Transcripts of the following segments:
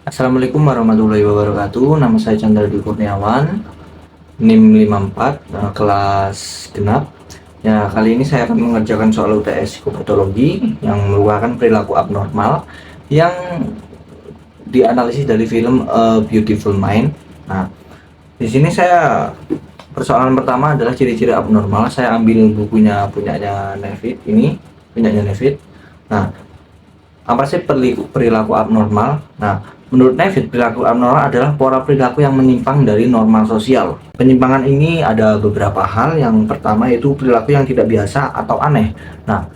Assalamualaikum warahmatullahi wabarakatuh. Nama saya Chandra Dwi Kurniawan, NIM 54, kelas genap. Ya, kali ini saya akan mengerjakan soal UTS Psikopatologi yang merupakan perilaku abnormal yang dianalisis dari film A Beautiful Mind. Nah, di sini saya persoalan pertama adalah ciri-ciri abnormal. Saya ambil punyanya Nevid ini, punyanya Nevid. Nah, apa sih perilaku abnormal? Nah, menurut Nevid, perilaku abnormal adalah pola perilaku yang menyimpang dari normal sosial. Penyimpangan ini ada beberapa hal. Yang pertama yaitu perilaku yang tidak biasa atau aneh. Nah,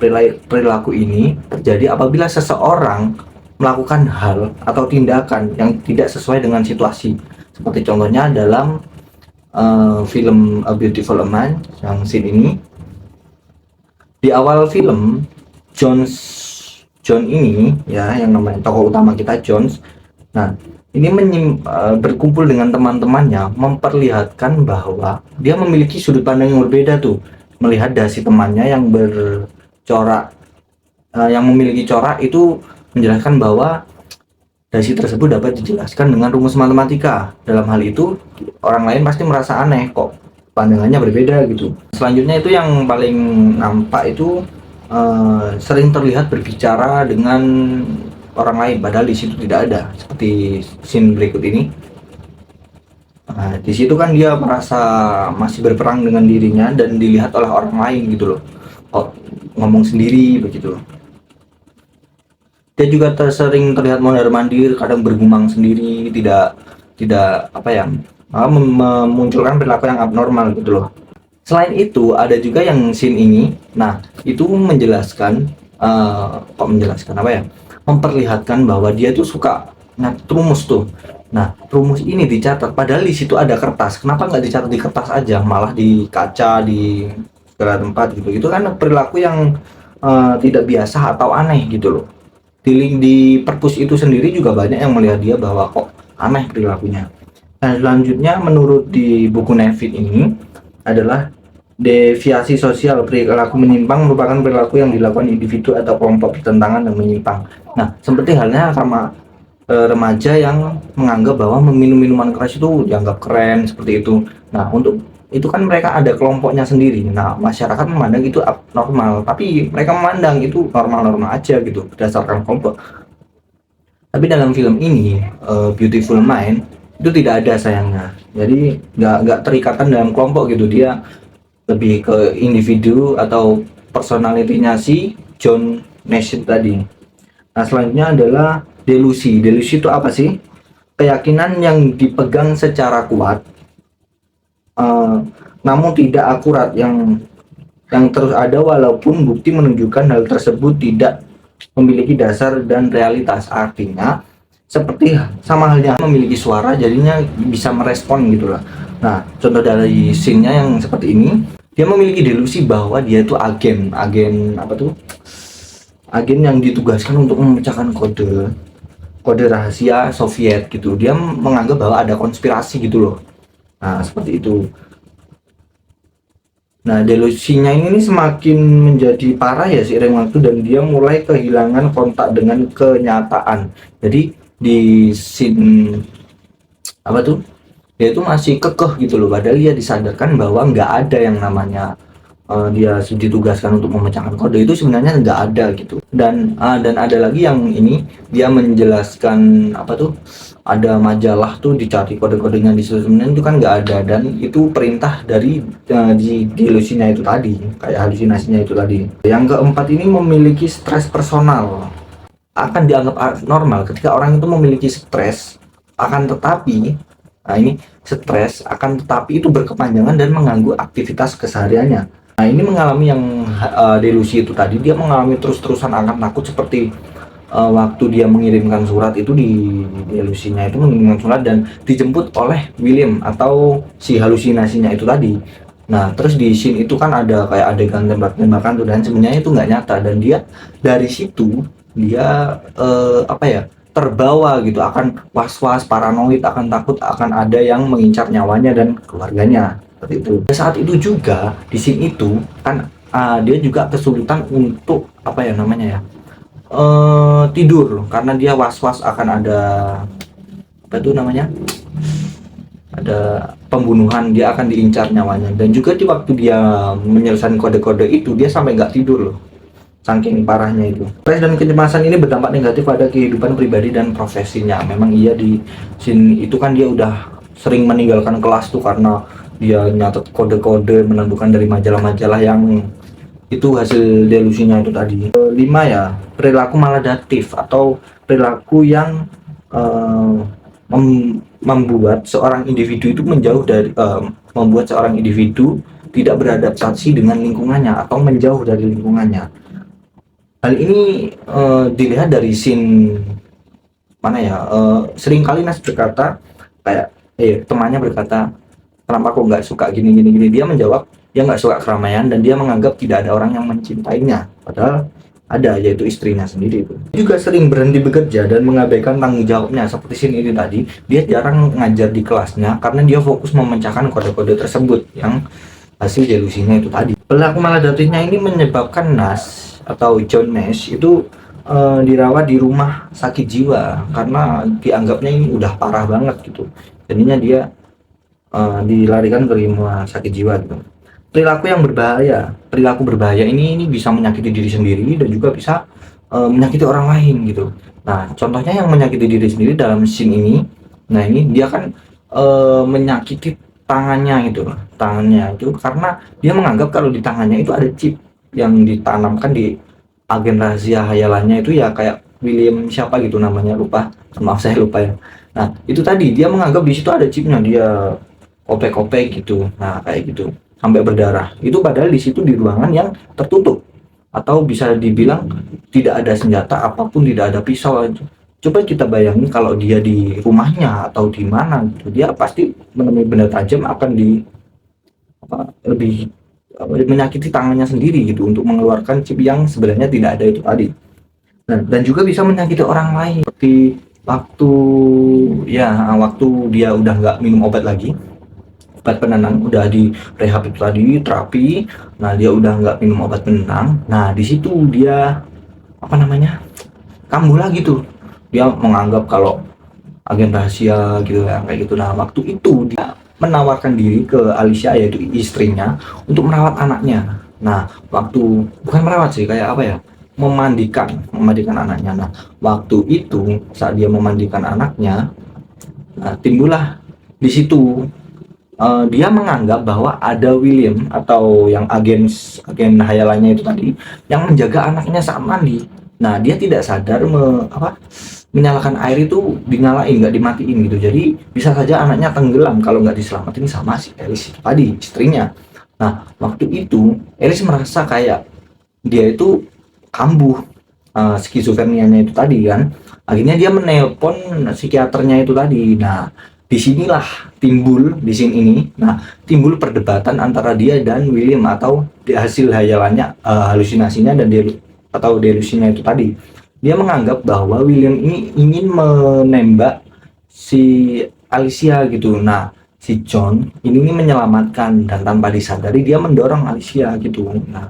perilaku ini terjadi apabila seseorang melakukan hal atau tindakan yang tidak sesuai dengan situasi. Seperti contohnya dalam film A Beautiful Mind yang scene ini. Di awal film, John ini ya, yang namanya tokoh utama kita Jones. Nah, ini berkumpul dengan teman-temannya, memperlihatkan bahwa dia memiliki sudut pandang yang berbeda tuh, melihat dasi temannya yang bercorak, yang memiliki corak itu menjelaskan bahwa dasi tersebut dapat dijelaskan dengan rumus matematika. Dalam hal itu, orang lain pasti merasa aneh, kok pandangannya berbeda gitu. Selanjutnya itu yang paling nampak itu sering terlihat berbicara dengan orang lain padahal di situ tidak ada, seperti scene berikut ini. Nah, di situ kan dia merasa masih berperang dengan dirinya dan dilihat oleh orang lain gitu loh, kok ngomong sendiri begitu. Dia juga sering terlihat mondar-mandir, kadang bergumam sendiri, tidak tidak apa ya, memunculkan perilaku yang abnormal gitu loh. Selain itu ada juga yang scene ini. Nah, itu menjelaskan kok menjelaskan apa ya? Memperlihatkan bahwa dia tuh suka nyatet rumus tuh. Nah, rumus ini dicatat padahal di situ ada kertas. Kenapa nggak dicatat di kertas aja, malah di kaca, di segala tempat gitu. Itu kan perilaku yang tidak biasa atau aneh gitu loh. Di link di perpus itu sendiri juga banyak yang melihat dia bahwa kok aneh perilakunya. Nah, selanjutnya menurut di buku Nevid ini adalah deviasi sosial. Perilaku menyimpang merupakan perilaku yang dilakukan individu atau kelompok bertentangan dan menyimpang. Nah, seperti halnya sama remaja yang menganggap bahwa meminum minuman keras itu dianggap keren seperti itu. Nah, untuk itu kan mereka ada kelompoknya sendiri. Nah, masyarakat memandang itu abnormal, tapi mereka memandang itu normal-normal aja gitu berdasarkan kelompok. Tapi dalam film ini, Beautiful Mind, itu tidak ada sayangnya. Jadi nggak terikatan dalam kelompok gitu. Dia lebih ke individu atau personalitinya si John Nash tadi. Nah, selanjutnya adalah delusi. Delusi itu apa sih? Keyakinan yang dipegang secara kuat, namun tidak akurat, yang terus ada walaupun bukti menunjukkan hal tersebut tidak memiliki dasar dan realitas. Artinya seperti sama halnya memiliki suara, jadinya bisa merespon gitu lah. Nah, contoh dari scene-nya yang seperti ini, dia memiliki delusi bahwa dia itu agen apa tuh, agen yang ditugaskan untuk memecahkan kode rahasia Soviet gitu. Dia menganggap bahwa ada konspirasi gitu loh. Nah, seperti itu. Nah, delusinya ini semakin menjadi parah ya seiring waktu, dan dia mulai kehilangan kontak dengan kenyataan. Jadi di scene apa tuh, dia itu masih kekeh gitu loh, padahal dia disadarkan bahwa nggak ada yang namanya dia ditugaskan untuk memecahkan kode, itu sebenarnya nggak ada gitu. Dan ada lagi yang ini, dia menjelaskan apa tuh, ada majalah tuh dicari kode-kodenya di situ, sebenarnya itu kan nggak ada, dan itu perintah dari di delusinya itu tadi, kayak halusinasinya itu tadi. Yang keempat ini memiliki stres personal. Akan dianggap normal ketika orang itu memiliki stres, akan tetapi nah ini, stres akan tetapi itu berkepanjangan dan mengganggu aktivitas kesehariannya. Nah, ini mengalami yang delusi itu tadi, dia mengalami terus-terusan akan takut, seperti waktu dia mengirimkan surat itu, di delusinya itu mengirimkan surat dan dijemput oleh William atau si halusinasinya itu tadi. Nah, terus di scene itu kan ada kayak adegan tembak-tembakan tuh, dan sebenarnya itu nggak nyata, dan dia dari situ dia apa ya, terbawa gitu, akan was-was, paranoid, akan takut akan ada yang mengincar nyawanya dan keluarganya seperti itu. Saat itu juga di scene itu kan dia juga kesulitan untuk apa ya namanya ya, tidur karena dia was-was akan ada apa itu namanya, ada pembunuhan, dia akan diincar nyawanya. Dan juga di waktu dia menyelesaikan kode-kode itu, dia sampai nggak tidur loh, saking parahnya itu. Stres dan kecemasan ini berdampak negatif pada kehidupan pribadi dan profesinya. Memang iya, di scene itu kan dia udah sering meninggalkan kelas tuh karena dia nyatet kode-kode menentukan dari majalah-majalah yang itu hasil delusinya itu tadi. Kelima ya, perilaku maladaptif atau perilaku yang membuat seorang individu itu menjauh dari membuat seorang individu tidak beradaptasi dengan lingkungannya atau menjauh dari lingkungannya. Hal ini dilihat dari scene mana ya, seringkali Nas berkata kayak temannya berkata, kenapa kok nggak suka gini gini gini, dia menjawab dia nggak suka keramaian dan dia menganggap tidak ada orang yang mencintainya, padahal ada, yaitu istrinya sendiri. Itu juga sering berhenti bekerja dan mengabaikan tanggung jawabnya, seperti scene ini tadi. Dia jarang ngajar di kelasnya karena dia fokus memecahkan kode-kode tersebut yang hasil delusinya itu tadi. Pelaku maladaptifnya ini menyebabkan Nas atau John Nash itu dirawat di rumah sakit jiwa karena dianggapnya ini udah parah banget gitu. Jadinya dia dilarikan ke rumah sakit jiwa gitu. Perilaku berbahaya ini bisa menyakiti diri sendiri dan juga bisa menyakiti orang lain gitu. Nah, contohnya yang menyakiti diri sendiri dalam scene ini, nah ini dia kan menyakiti tangannya gitu, tangannya itu karena dia menganggap kalau di tangannya itu ada chip yang ditanamkan di agen rahasia hayalannya itu, ya kayak William siapa gitu namanya, lupa, maaf saya lupa ya. Nah itu tadi dia menganggap di situ ada chipnya, dia kopek-kopek gitu, nah kayak gitu sampai berdarah. Itu padahal di situ di ruangan yang tertutup atau bisa dibilang tidak ada senjata apapun, tidak ada pisau aja. Coba kita bayangin kalau dia di rumahnya atau di mana gitu, dia pasti menemui benda tajam, akan lebih menyakiti tangannya sendiri gitu untuk mengeluarkan chip yang sebenarnya tidak ada itu tadi. Dan juga bisa menyakiti orang lain, seperti waktu dia udah nggak minum obat lagi, obat penenang, udah di rehab itu tadi, terapi. Nah dia udah nggak minum obat penenang, nah di situ dia kambuh lagi tuh. Dia menganggap kalau agen rahasia gitu ya, kayak gitu. Nah waktu itu dia menawarkan diri ke Alicia, yaitu istrinya, untuk merawat anaknya. Nah waktu bukan merawat sih, kayak apa ya, memandikan anaknya. Nah waktu itu saat dia memandikan anaknya, nah, timbullah di situ dia menganggap bahwa ada William atau yang agen hayalannya itu tadi yang menjaga anaknya saat mandi. Nah dia tidak sadar menyalakan air itu, dinyalain nggak dimatiin gitu, jadi bisa saja anaknya tenggelam kalau nggak diselamatin sama si Alice itu tadi, istrinya. Nah waktu itu Alice merasa kayak dia itu kambuh skizofrenianya itu tadi kan, akhirnya dia menelpon psikiaternya itu tadi. Nah disinilah timbul di scene ini, timbul perdebatan antara dia dan William atau di hasil hayalannya, halusinasinya dan atau delusinya itu tadi. Dia menganggap bahwa William ini ingin menembak si Alicia gitu. Nah si John ini menyelamatkan, dan tanpa disadari dia mendorong Alicia gitu. Nah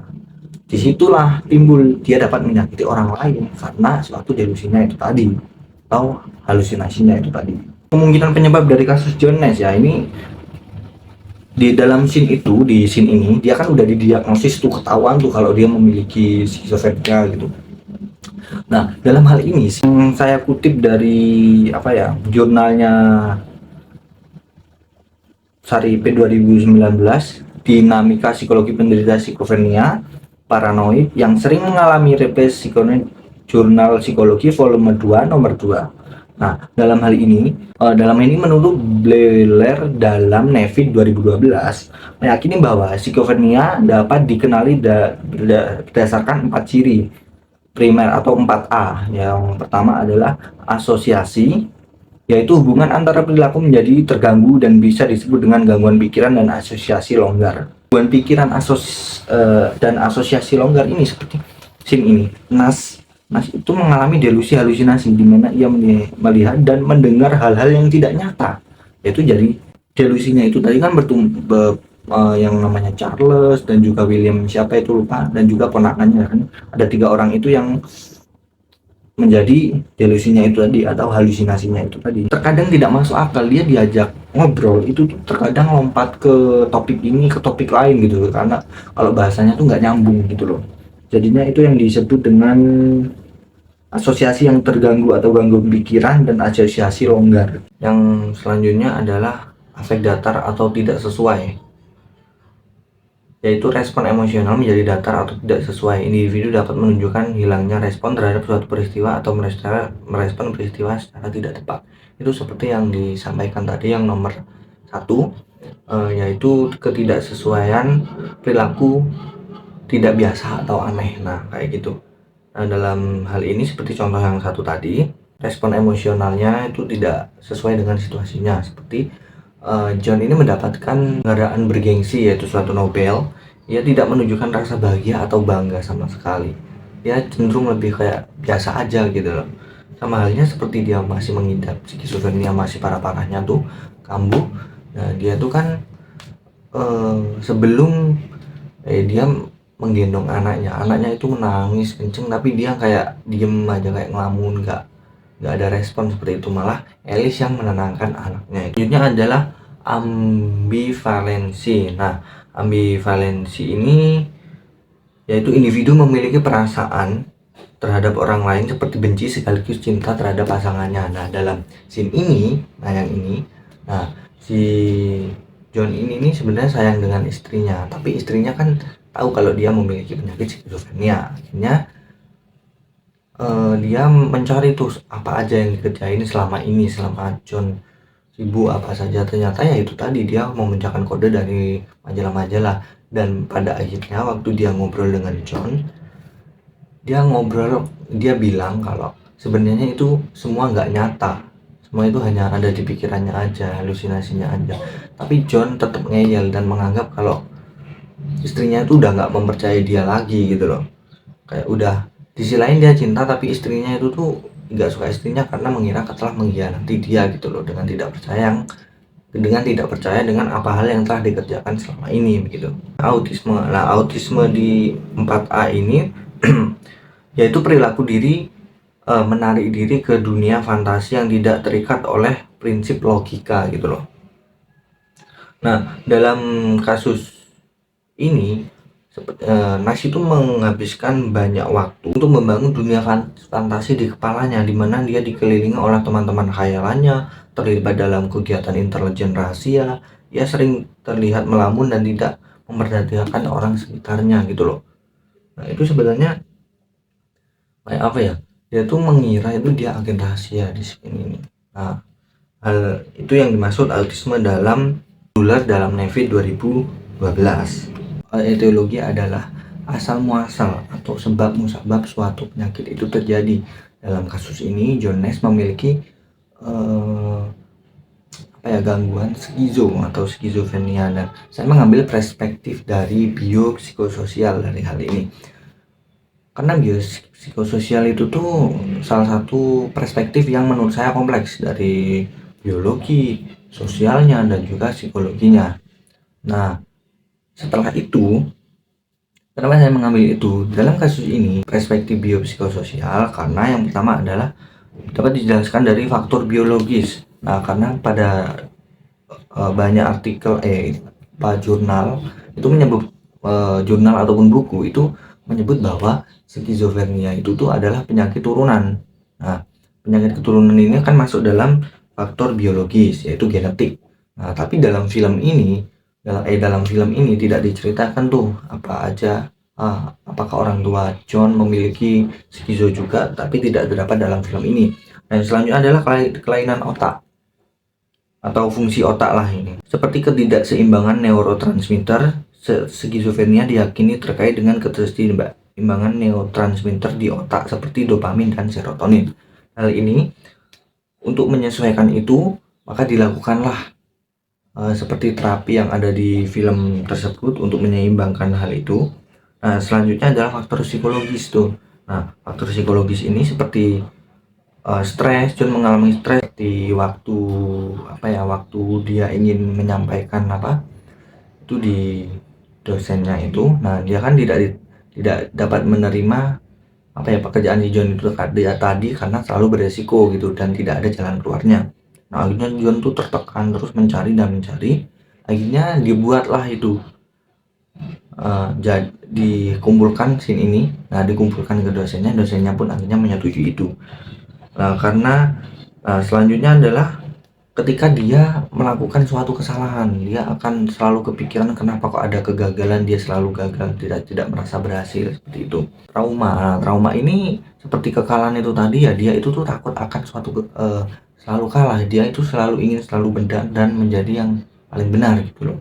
disitulah timbul dia dapat menyakiti orang lain karena suatu delusinya itu tadi atau halusinasinya itu tadi. Kemungkinan penyebab dari kasus John Nash ya, ini di dalam scene itu, di scene ini dia kan udah didiagnosis tuh, ketahuan tuh kalau dia memiliki skizofrenia gitu. Nah dalam hal ini yang saya kutip dari jurnalnya Sarip 2019, Dinamika Psikologi Penderita Skizofrenia Paranoid yang sering mengalami represi psikonis, Jurnal Psikologi volume 2 nomor 2. Nah dalam ini menurut Bleller dalam Nevid 2012 meyakini bahwa skizofrenia dapat dikenali berdasarkan 4 ciri primer atau 4A. Yang pertama adalah asosiasi, yaitu hubungan antara perilaku menjadi terganggu dan bisa disebut dengan gangguan pikiran dan asosiasi longgar. Gangguan pikiran dan asosiasi longgar ini seperti scene ini. Nas itu mengalami delusi halusinasi di mana ia melihat dan mendengar hal-hal yang tidak nyata. Yaitu jadi delusinya itu tadi kan yang namanya Charles dan juga William siapa itu lupa, dan juga ponakannya kan, ada 3 orang itu yang menjadi delusinya itu tadi atau halusinasinya itu tadi. Terkadang tidak masuk akal, dia diajak ngobrol itu tuh terkadang lompat ke topik ini ke topik lain gitu, karena kalau bahasanya tuh nggak nyambung gitu loh. Jadinya itu yang disebut dengan asosiasi yang terganggu atau gangguan pikiran dan asosiasi longgar. Yang selanjutnya adalah afek datar atau tidak sesuai, yaitu respon emosional menjadi datar atau tidak sesuai. Individu dapat menunjukkan hilangnya respon terhadap suatu peristiwa atau merespon peristiwa secara tidak tepat. Itu seperti yang disampaikan tadi yang nomor 1, yaitu ketidaksesuaian perilaku tidak biasa atau aneh. Nah, kayak gitu. Nah, dalam hal ini seperti contoh yang satu tadi, respon emosionalnya itu tidak sesuai dengan situasinya. Seperti John ini mendapatkan penghargaan bergengsi yaitu suatu Nobel. Ia tidak menunjukkan rasa bahagia atau bangga sama sekali. Dia cenderung lebih kayak biasa aja gitu loh. Sama halnya seperti dia masih mengidap skizofrenia masih parah-parahnya tuh kambuh. Nah, dia tuh kan sebelum dia menggendong anaknya itu menangis kenceng, tapi dia kayak diem aja, kayak ngelamun, nggak ada respon seperti itu. Malah Alice yang menenangkan anaknya. Selanjutnya adalah ambivalensi. Nah, ambivalensi ini yaitu individu memiliki perasaan terhadap orang lain seperti benci sekaligus cinta terhadap pasangannya. Nah, dalam scene ini, nah si John ini nih sebenarnya sayang dengan istrinya, tapi istrinya kan tahu kalau dia memiliki penyakit skizofrenia. Akhirnya dia mencari tuh apa aja yang dikerjain selama John sibuk apa saja. Ternyata ya itu tadi, dia memecahkan kode dari majalah-majalah. Dan pada akhirnya waktu dia ngobrol dengan John, dia bilang kalau sebenarnya itu semua nggak nyata, semua itu hanya ada di pikirannya aja, halusinasinya aja. Tapi John tetap ngeyel dan menganggap kalau istrinya itu udah nggak mempercayai dia lagi gitu loh. Kayak udah, di sisi lain dia cinta, tapi istrinya itu tuh nggak suka istrinya karena mengira telah mengkhianati dia gitu loh, dengan tidak percaya dengan apa hal yang telah dikerjakan selama ini begitu. Autisme. Nah, autisme di 4A ini yaitu perilaku diri menarik diri ke dunia fantasi yang tidak terikat oleh prinsip logika gitu loh. Nah, dalam kasus ini Nash itu menghabiskan banyak waktu untuk membangun dunia fantasi di kepalanya, di mana dia dikelilingi oleh teman-teman khayalannya, terlibat dalam kegiatan intelijen rahasia. Ia sering terlihat melamun dan tidak memperhatikan orang sekitarnya gitu loh. Nah, itu sebenarnya kayak apa ya, dia tuh mengira itu dia agen rahasia di sini ini. Nah, hal itu yang dimaksud autisme dalam Nevi 2012. Etiologi adalah asal muasal atau sebab musabab suatu penyakit itu terjadi. Dalam kasus ini John Nash memiliki gangguan skizo atau skizofrenia, dan saya mengambil perspektif dari biopsikososial dari hal ini. Karena biopsikososial itu tuh salah satu perspektif yang menurut saya kompleks dari biologi, sosialnya, dan juga psikologinya. Nah, setelah itu, kenapa saya mengambil itu? Dalam kasus ini, perspektif biopsikososial karena yang pertama adalah dapat dijelaskan dari faktor biologis. Nah, karena pada banyak artikel jurnal itu menyebut jurnal ataupun buku itu menyebut bahwa skizofrenia itu tuh adalah penyakit turunan. Nah, penyakit keturunan ini kan masuk dalam faktor biologis yaitu genetik. Nah, tapi dalam film ini tidak diceritakan tuh apa aja, apakah orang tua John memiliki skizo juga, tapi tidak terdapat dalam film ini. Dan selanjutnya adalah kelainan otak atau fungsi otak lah ini. Seperti ketidakseimbangan neurotransmitter, skizofrenia diyakini terkait dengan keseimbangan neurotransmitter di otak seperti dopamin dan serotonin. Hal ini untuk menyesuaikan itu, maka dilakukanlah seperti terapi yang ada di film tersebut untuk menyeimbangkan hal itu. Nah, selanjutnya adalah faktor psikologis tuh. Nah, faktor psikologis ini seperti stres. John mengalami stres di waktu waktu dia ingin menyampaikan itu di dosennya itu. Nah, dia kan tidak dapat menerima pekerjaan si John itu tadi karena selalu beresiko gitu dan tidak ada jalan keluarnya. Nah akhirnya John tuh tertekan terus mencari dan mencari, akhirnya dibuatlah itu dikumpulkan scene ini. Nah dikumpulkan ke dosennya pun akhirnya menyetujui itu. Nah karena selanjutnya adalah ketika dia melakukan suatu kesalahan, dia akan selalu kepikiran kenapa kok ada kegagalan, dia selalu gagal, tidak merasa berhasil, seperti itu. Trauma ini seperti kekalahan itu tadi ya, dia itu tuh takut akan selalu kalah, dia itu selalu ingin selalu benar dan menjadi yang paling benar gitu loh.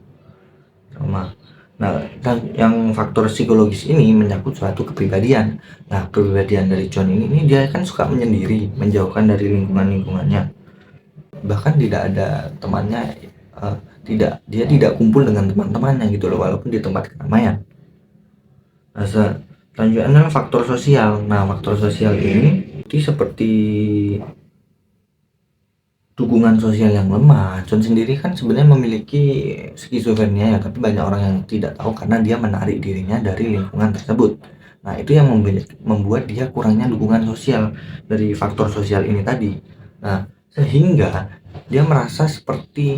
Trauma. Nah, dan yang faktor psikologis ini menyangkut suatu kepribadian. Nah, kepribadian dari John ini dia kan suka menyendiri, menjauhkan dari lingkungannya. Bahkan tidak ada temannya, dia tidak kumpul dengan teman-temannya gitu loh, walaupun di tempat keramaian. Nah, selanjutnya adalah faktor sosial. Nah, faktor sosial ini seperti dukungan sosial yang lemah. John sendiri kan sebenarnya memiliki skizofrenia ya, tapi banyak orang yang tidak tahu karena dia menarik dirinya dari lingkungan tersebut. Nah, itu yang membuat dia kurangnya dukungan sosial dari faktor sosial ini tadi. Nah, sehingga dia merasa seperti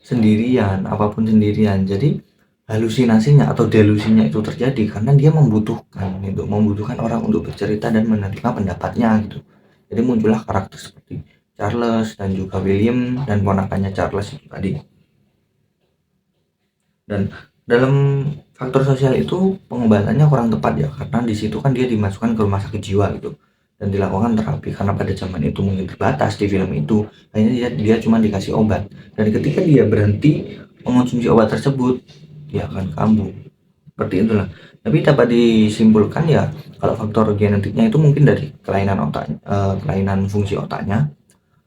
sendirian, apapun sendirian. Jadi halusinasinya atau delusinya itu terjadi karena dia membutuhkan orang untuk bercerita dan menerima pendapatnya gitu. Jadi muncullah karakter seperti Charles dan juga William dan ponakannya Charles itu tadi. Dan dalam faktor sosial itu pengobatannya kurang tepat ya, karena di situ kan dia dimasukkan ke rumah sakit jiwa gitu dan dilakukan terapi karena pada zaman itu mungkin terbatas di film itu. Akhirnya dia cuma dikasih obat, dan ketika dia berhenti mengonsumsi obat tersebut dia akan kambuh, seperti itulah. Tapi dapat disimpulkan ya kalau faktor genetiknya itu mungkin dari kelainan fungsi otaknya.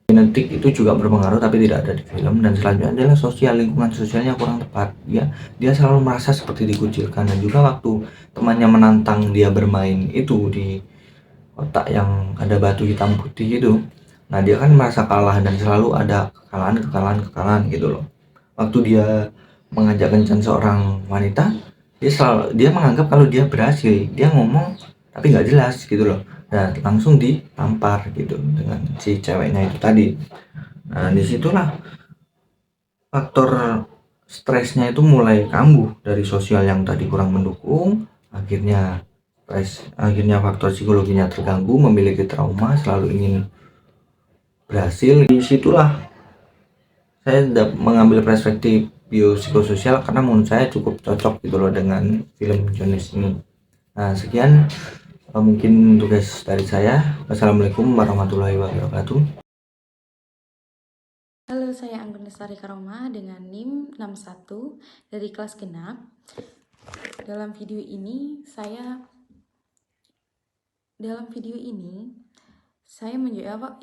Genetik itu juga berpengaruh tapi tidak ada di film. Dan selanjutnya adalah lingkungan sosialnya kurang tepat. Dia selalu merasa seperti dikucilkan, dan juga waktu temannya menantang dia bermain itu di kotak yang ada batu hitam putih itu, nah dia kan merasa kalah dan selalu ada kekalahan gitu loh. Waktu dia mengajak kencan seorang wanita, dia menganggap kalau dia berhasil, dia ngomong tapi nggak jelas gitu loh, dan langsung ditampar gitu dengan si ceweknya itu tadi. Nah disitulah faktor stresnya itu mulai kambuh dari sosial yang tadi kurang mendukung. Akhirnya faktor psikologinya terganggu, memiliki trauma, selalu ingin berhasil. Disitulah saya mengambil perspektif biopsikososial karena menurut saya cukup cocok gitu loh dengan film Jones ini. Nah sekian mungkin tugas dari saya. Wassalamualaikum warahmatullahi wabarakatuh. Halo, saya Anggun Lestari Karoma dengan NIM 61 dari kelas genap. Dalam video ini saya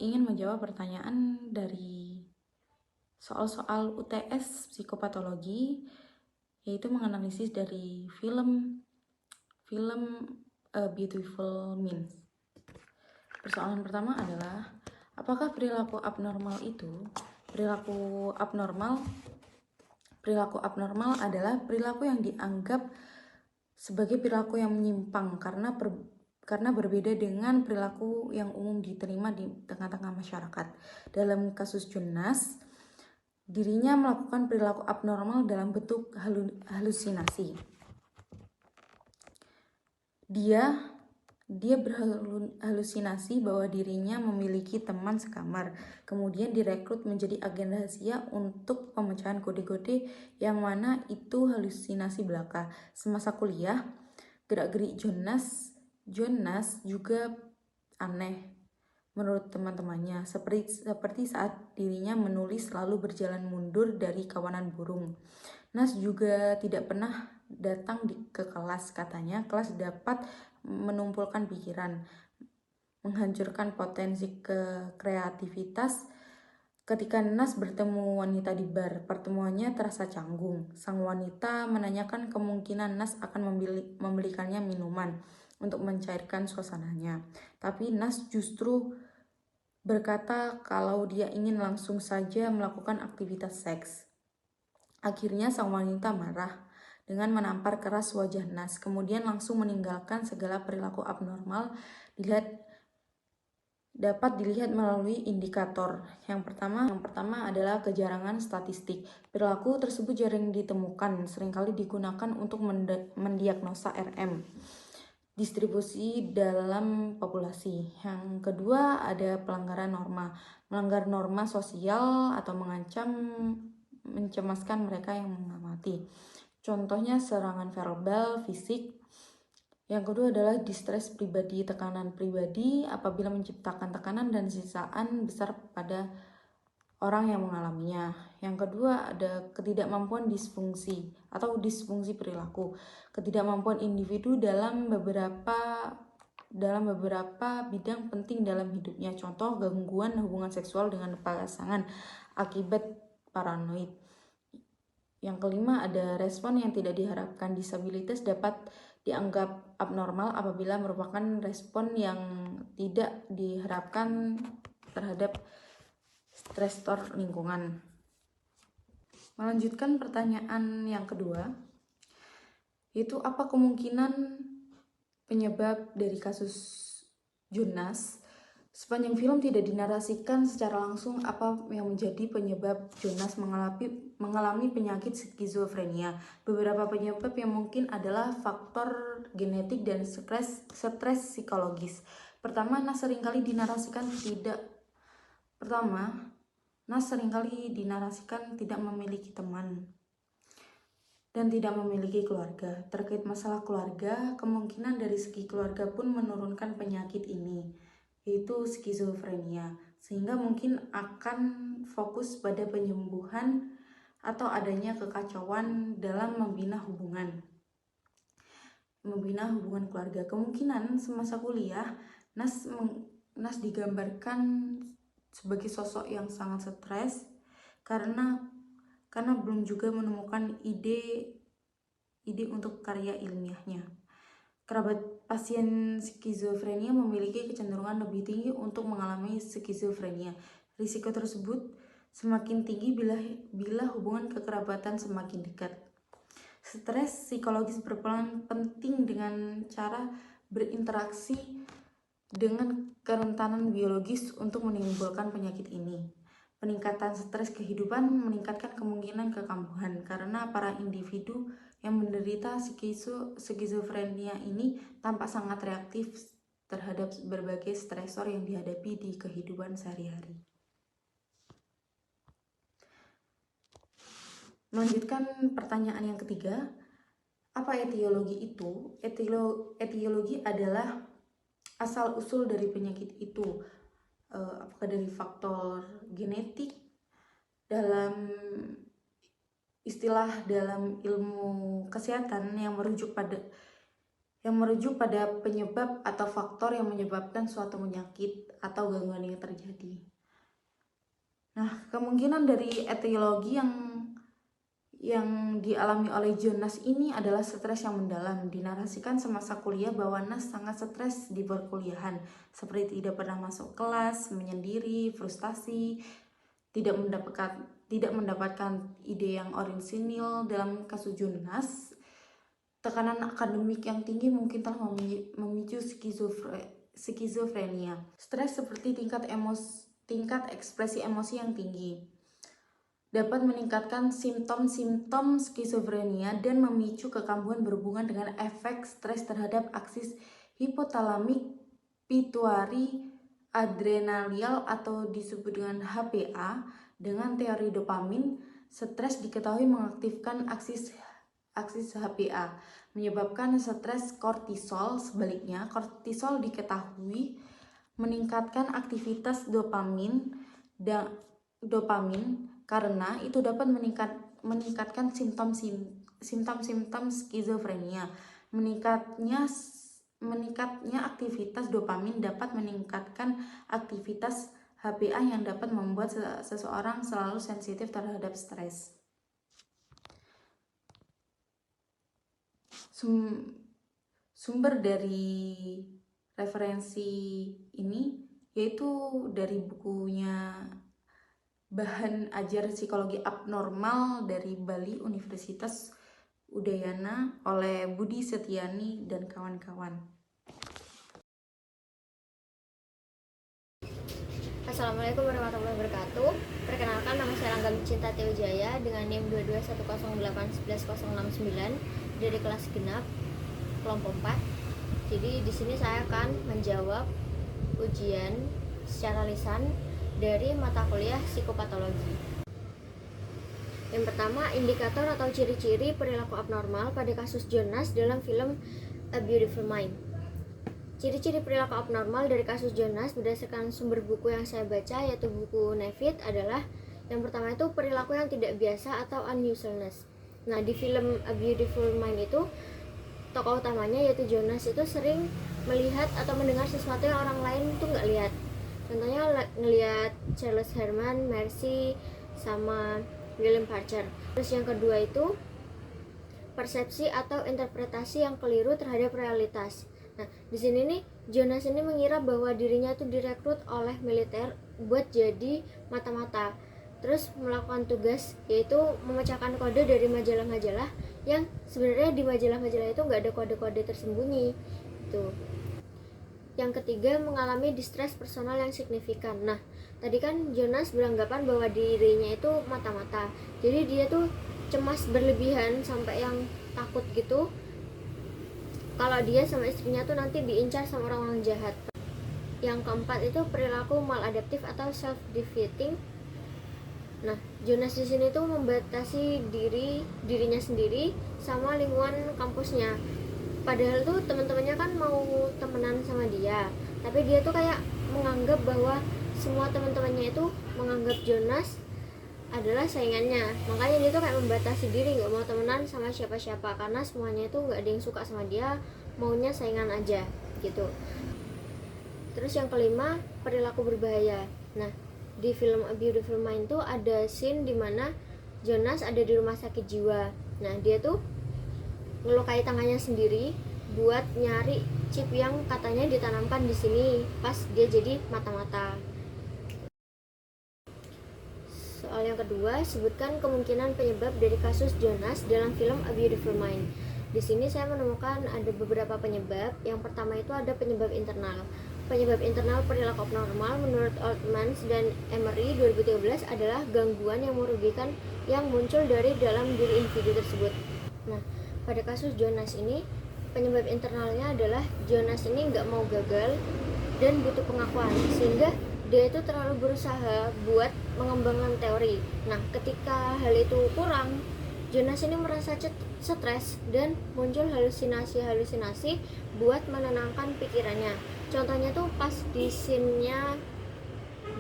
ingin menjawab pertanyaan dari soal-soal UTS psikopatologi, yaitu menganalisis dari film A Beautiful Mind. Persoalan pertama adalah, apakah perilaku abnormal adalah perilaku yang dianggap sebagai perilaku yang menyimpang karena berbeda dengan perilaku yang umum diterima di tengah-tengah masyarakat. Dalam kasus Jonas, dirinya melakukan perilaku abnormal dalam bentuk halusinasi. Dia berhalusinasi bahwa dirinya memiliki teman sekamar, kemudian direkrut menjadi agen rahasia untuk pemecahan kode-kode yang mana itu halusinasi belaka. Semasa kuliah, gerak-gerik Jonas juga aneh menurut teman-temannya, seperti saat dirinya menulis lalu berjalan mundur dari kawanan burung. Nas juga tidak pernah datang ke kelas, katanya kelas dapat menumpulkan pikiran, menghancurkan potensi kreativitas. Ketika Nas bertemu wanita di bar, pertemuannya terasa canggung. Sang wanita menanyakan kemungkinan Nas akan membelikannya minuman untuk mencairkan suasananya. Tapi Nas justru berkata kalau dia ingin langsung saja melakukan aktivitas seks. Akhirnya sang wanita marah dengan menampar keras wajah Nas, kemudian langsung meninggalkan segala perilaku abnormal dapat dilihat melalui indikator. Yang pertama adalah kejarangan statistik. Perilaku tersebut jarang ditemukan, seringkali digunakan untuk mendiagnosa RM, distribusi dalam populasi. Yang kedua ada pelanggaran norma. Melanggar norma sosial atau mencemaskan mereka yang mengamati. Contohnya serangan verbal, fisik. Yang kedua adalah distres pribadi, tekanan pribadi apabila menciptakan tekanan dan siksaan besar pada orang yang mengalaminya. Yang kedua ada ketidakmampuan disfungsi atau disfungsi perilaku. Ketidakmampuan individu dalam beberapa bidang penting dalam hidupnya. Contoh gangguan hubungan seksual dengan pasangan akibat paranoid. Yang kelima ada respon yang tidak diharapkan. Disabilitas dapat dianggap abnormal apabila merupakan respon yang tidak diharapkan terhadap stresor lingkungan. Melanjutkan pertanyaan yang kedua, yaitu apa kemungkinan penyebab dari kasus Jonas? Sepanjang film tidak dinarasikan secara langsung apa yang menjadi penyebab Jonas mengalami penyakit skizofrenia. Beberapa penyebab yang mungkin adalah faktor genetik dan stres psikologis. Pertama, Nas seringkali dinarasikan tidak memiliki teman dan tidak memiliki keluarga. Terkait masalah keluarga, kemungkinan dari segi keluarga pun menurunkan penyakit ini, yaitu skizofrenia, sehingga mungkin akan fokus pada penyembuhan atau adanya kekacauan dalam membina hubungan keluarga. Kemungkinan semasa kuliah Nas digambarkan sebagai sosok yang sangat stres karena belum juga menemukan ide untuk karya ilmiahnya. Kerabat pasien skizofrenia memiliki kecenderungan lebih tinggi untuk mengalami skizofrenia. Risiko tersebut semakin tinggi bila hubungan kekerabatan semakin dekat. Stres psikologis berperan penting dengan cara berinteraksi dengan kerentanan biologis untuk menimbulkan penyakit ini. Peningkatan stres kehidupan meningkatkan kemungkinan kekambuhan karena para individu yang menderita skizofrenia ini tampak sangat reaktif terhadap berbagai stresor yang dihadapi di kehidupan sehari-hari. Melanjutkan pertanyaan yang ketiga, apa etiologi itu? Etiologi adalah asal-usul dari penyakit itu. Apakah dari faktor genetik? Dalam istilah dalam ilmu kesehatan yang merujuk pada penyebab atau faktor yang menyebabkan suatu penyakit atau gangguan yang terjadi. Nah, kemungkinan dari etiologi yang dialami oleh Jonas ini adalah stres yang mendalam. Dinarasikan semasa kuliah bahwa Nas sangat stres di perkuliahan, seperti tidak pernah masuk kelas, menyendiri, frustasi, tidak mendapatkan ide yang orisinil. Dalam kasus Jonas, tekanan akademik yang tinggi mungkin telah memicu skizofrenia. Stres seperti tingkat ekspresi emosi yang tinggi dapat meningkatkan simptom-simptom skizofrenia dan memicu kekambuhan berhubungan dengan efek stres terhadap aksis hipotalamik pituitari adrenalial atau disebut dengan HPA. Dengan teori dopamin, stres diketahui mengaktifkan aksis HPA, menyebabkan stres kortisol. Sebaliknya, kortisol diketahui meningkatkan aktivitas dopamin karena itu dapat meningkatkan simptom-simptom skizofrenia. Meningkatnya aktivitas dopamin dapat meningkatkan aktivitas HPA yang dapat membuat seseorang selalu sensitif terhadap stres. Sumber dari referensi ini yaitu dari bukunya Bahan Ajar Psikologi Abnormal dari Bali Universitas Udayana oleh Budi Setiani dan kawan-kawan. Assalamualaikum warahmatullahi wabarakatuh. Perkenalkan, nama saya Rangga Cinta Tewijaya dengan NIM 2210811069 dari kelas genap kelompok 4. Jadi di sini saya akan menjawab ujian secara lisan dari mata kuliah psikopatologi. Yang pertama, indikator atau ciri-ciri perilaku abnormal pada kasus Jonas dalam film A Beautiful Mind. Ciri-ciri perilaku abnormal dari kasus Jonas berdasarkan sumber buku yang saya baca, yaitu buku Nevitt, adalah yang pertama itu perilaku yang tidak biasa atau unusualness. Nah, di film A Beautiful Mind itu tokoh utamanya yaitu Jonas itu sering melihat atau mendengar sesuatu yang orang lain tuh nggak lihat. Contohnya ngelihat Charles Herman, Mercy, sama William Parcher. Terus yang kedua itu persepsi atau interpretasi yang keliru terhadap realitas. Nah, di sini nih Jonas ini mengira bahwa dirinya itu direkrut oleh militer buat jadi mata-mata. Terus melakukan tugas yaitu memecahkan kode dari majalah-majalah yang sebenarnya di majalah-majalah itu nggak ada kode-kode tersembunyi. Tuh. Yang ketiga, mengalami distress personal yang signifikan. Nah, tadi kan Jonas beranggapan bahwa dirinya itu mata-mata. Jadi dia tuh cemas berlebihan sampai yang takut gitu kalau dia sama istrinya tuh nanti diincar sama orang-orang jahat. Yang keempat itu perilaku maladaptif atau self-defeating. Nah, Jonas di sini tuh membatasi dirinya sendiri sama lingkungan kampusnya. Padahal tuh teman-temannya kan mau temenan sama dia, tapi dia tuh kayak menganggap bahwa semua teman-temannya itu menganggap Jonas adalah saingannya. Makanya dia tuh kayak membatasi diri, nggak mau temenan sama siapa-siapa karena semuanya itu nggak ada yang suka sama dia, maunya saingan aja gitu. Terus yang kelima, perilaku berbahaya. Nah, di film A Beautiful Mind tuh ada scene dimana Jonas ada di rumah sakit jiwa. Nah, dia tuh ngelukai tangannya sendiri buat nyari chip yang katanya ditanamkan di sini pas dia jadi mata-mata. Soal yang kedua, sebutkan kemungkinan penyebab dari kasus Jonas dalam film A Beautiful Mind. Di sini saya menemukan ada beberapa penyebab. Yang pertama itu ada penyebab internal. Penyebab internal perilaku abnormal menurut Altmans dan Emery 2013 adalah gangguan yang merugikan yang muncul dari dalam diri individu tersebut. Nah, pada kasus Jonas ini, penyebab internalnya adalah Jonas ini nggak mau gagal dan butuh pengakuan, sehingga dia itu terlalu berusaha buat mengembangkan teori. Nah, ketika hal itu kurang, Jonas ini merasa stres dan muncul halusinasi-halusinasi buat menenangkan pikirannya. Contohnya tuh pas di scene-nya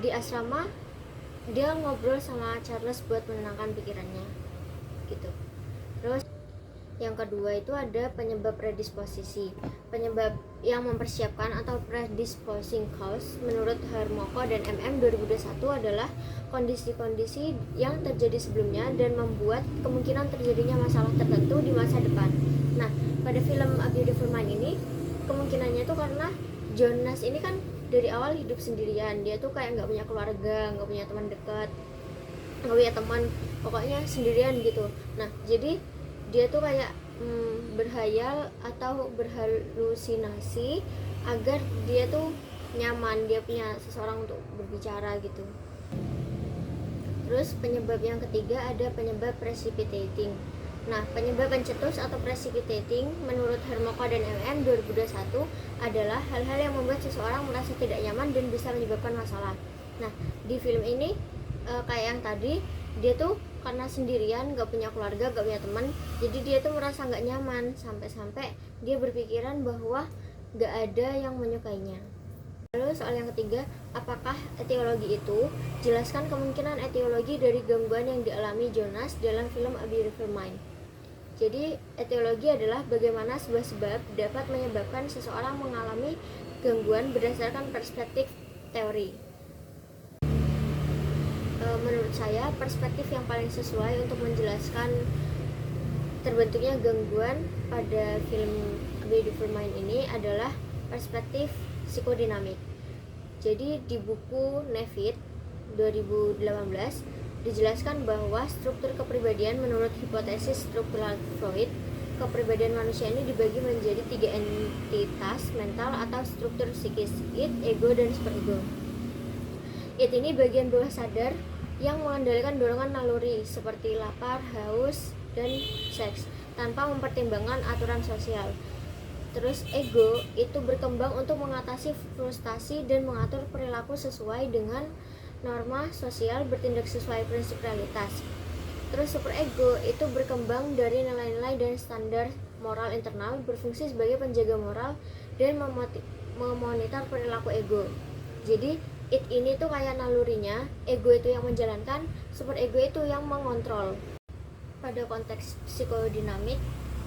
di asrama, dia ngobrol sama Charles buat menenangkan pikirannya gitu. Terus yang kedua itu ada penyebab predisposisi. Penyebab yang mempersiapkan atau predisposing cause menurut Hermoko dan MM 2021 adalah kondisi-kondisi yang terjadi sebelumnya dan membuat kemungkinan terjadinya masalah tertentu di masa depan. Nah, pada film A Beautiful Mind ini kemungkinannya itu karena Jonas ini kan dari awal hidup sendirian. Dia tuh kayak nggak punya keluarga, nggak punya teman dekat, nggak punya teman, pokoknya sendirian gitu. Nah, jadi dia tuh kayak berhayal atau berhalusinasi agar dia tuh nyaman, dia punya seseorang untuk berbicara gitu. Terus penyebab yang ketiga ada penyebab precipitating. Nah, penyebab pencetus atau precipitating menurut Hermoko dan MM 2021 adalah hal-hal yang membuat seseorang merasa tidak nyaman dan bisa menyebabkan masalah. Nah, di film ini kayak yang tadi, dia tuh karena sendirian, gak punya keluarga, gak punya teman, jadi dia tuh merasa gak nyaman sampai-sampai dia berpikiran bahwa gak ada yang menyukainya. Lalu soal yang ketiga, apakah etiologi itu? Jelaskan kemungkinan etiologi dari gangguan yang dialami Jonas dalam film A Beautiful Mind. Jadi etiologi adalah bagaimana sebuah sebab dapat menyebabkan seseorang mengalami gangguan berdasarkan perspektif teori. Menurut saya, perspektif yang paling sesuai untuk menjelaskan terbentuknya gangguan pada film A Beautiful Mind ini adalah perspektif psikodinamik. Jadi di buku Nevitt 2018 dijelaskan bahwa struktur kepribadian menurut hipotesis struktural Freud, kepribadian manusia ini dibagi menjadi 3 entitas mental atau struktur psikis, id, ego, dan superego. It ini bagian bawah sadar yang mengendalikan dorongan naluri seperti lapar, haus, dan seks tanpa mempertimbangkan aturan sosial. Terus ego itu berkembang untuk mengatasi frustasi dan mengatur perilaku sesuai dengan norma sosial, bertindak sesuai prinsip realitas. Terus superego itu berkembang dari nilai-nilai dan standar moral internal, berfungsi sebagai penjaga moral dan memonitor perilaku ego. Jadi it ini tuh kayak nalurinya, ego itu yang menjalankan, superego itu yang mengontrol. Pada konteks psikodinamik,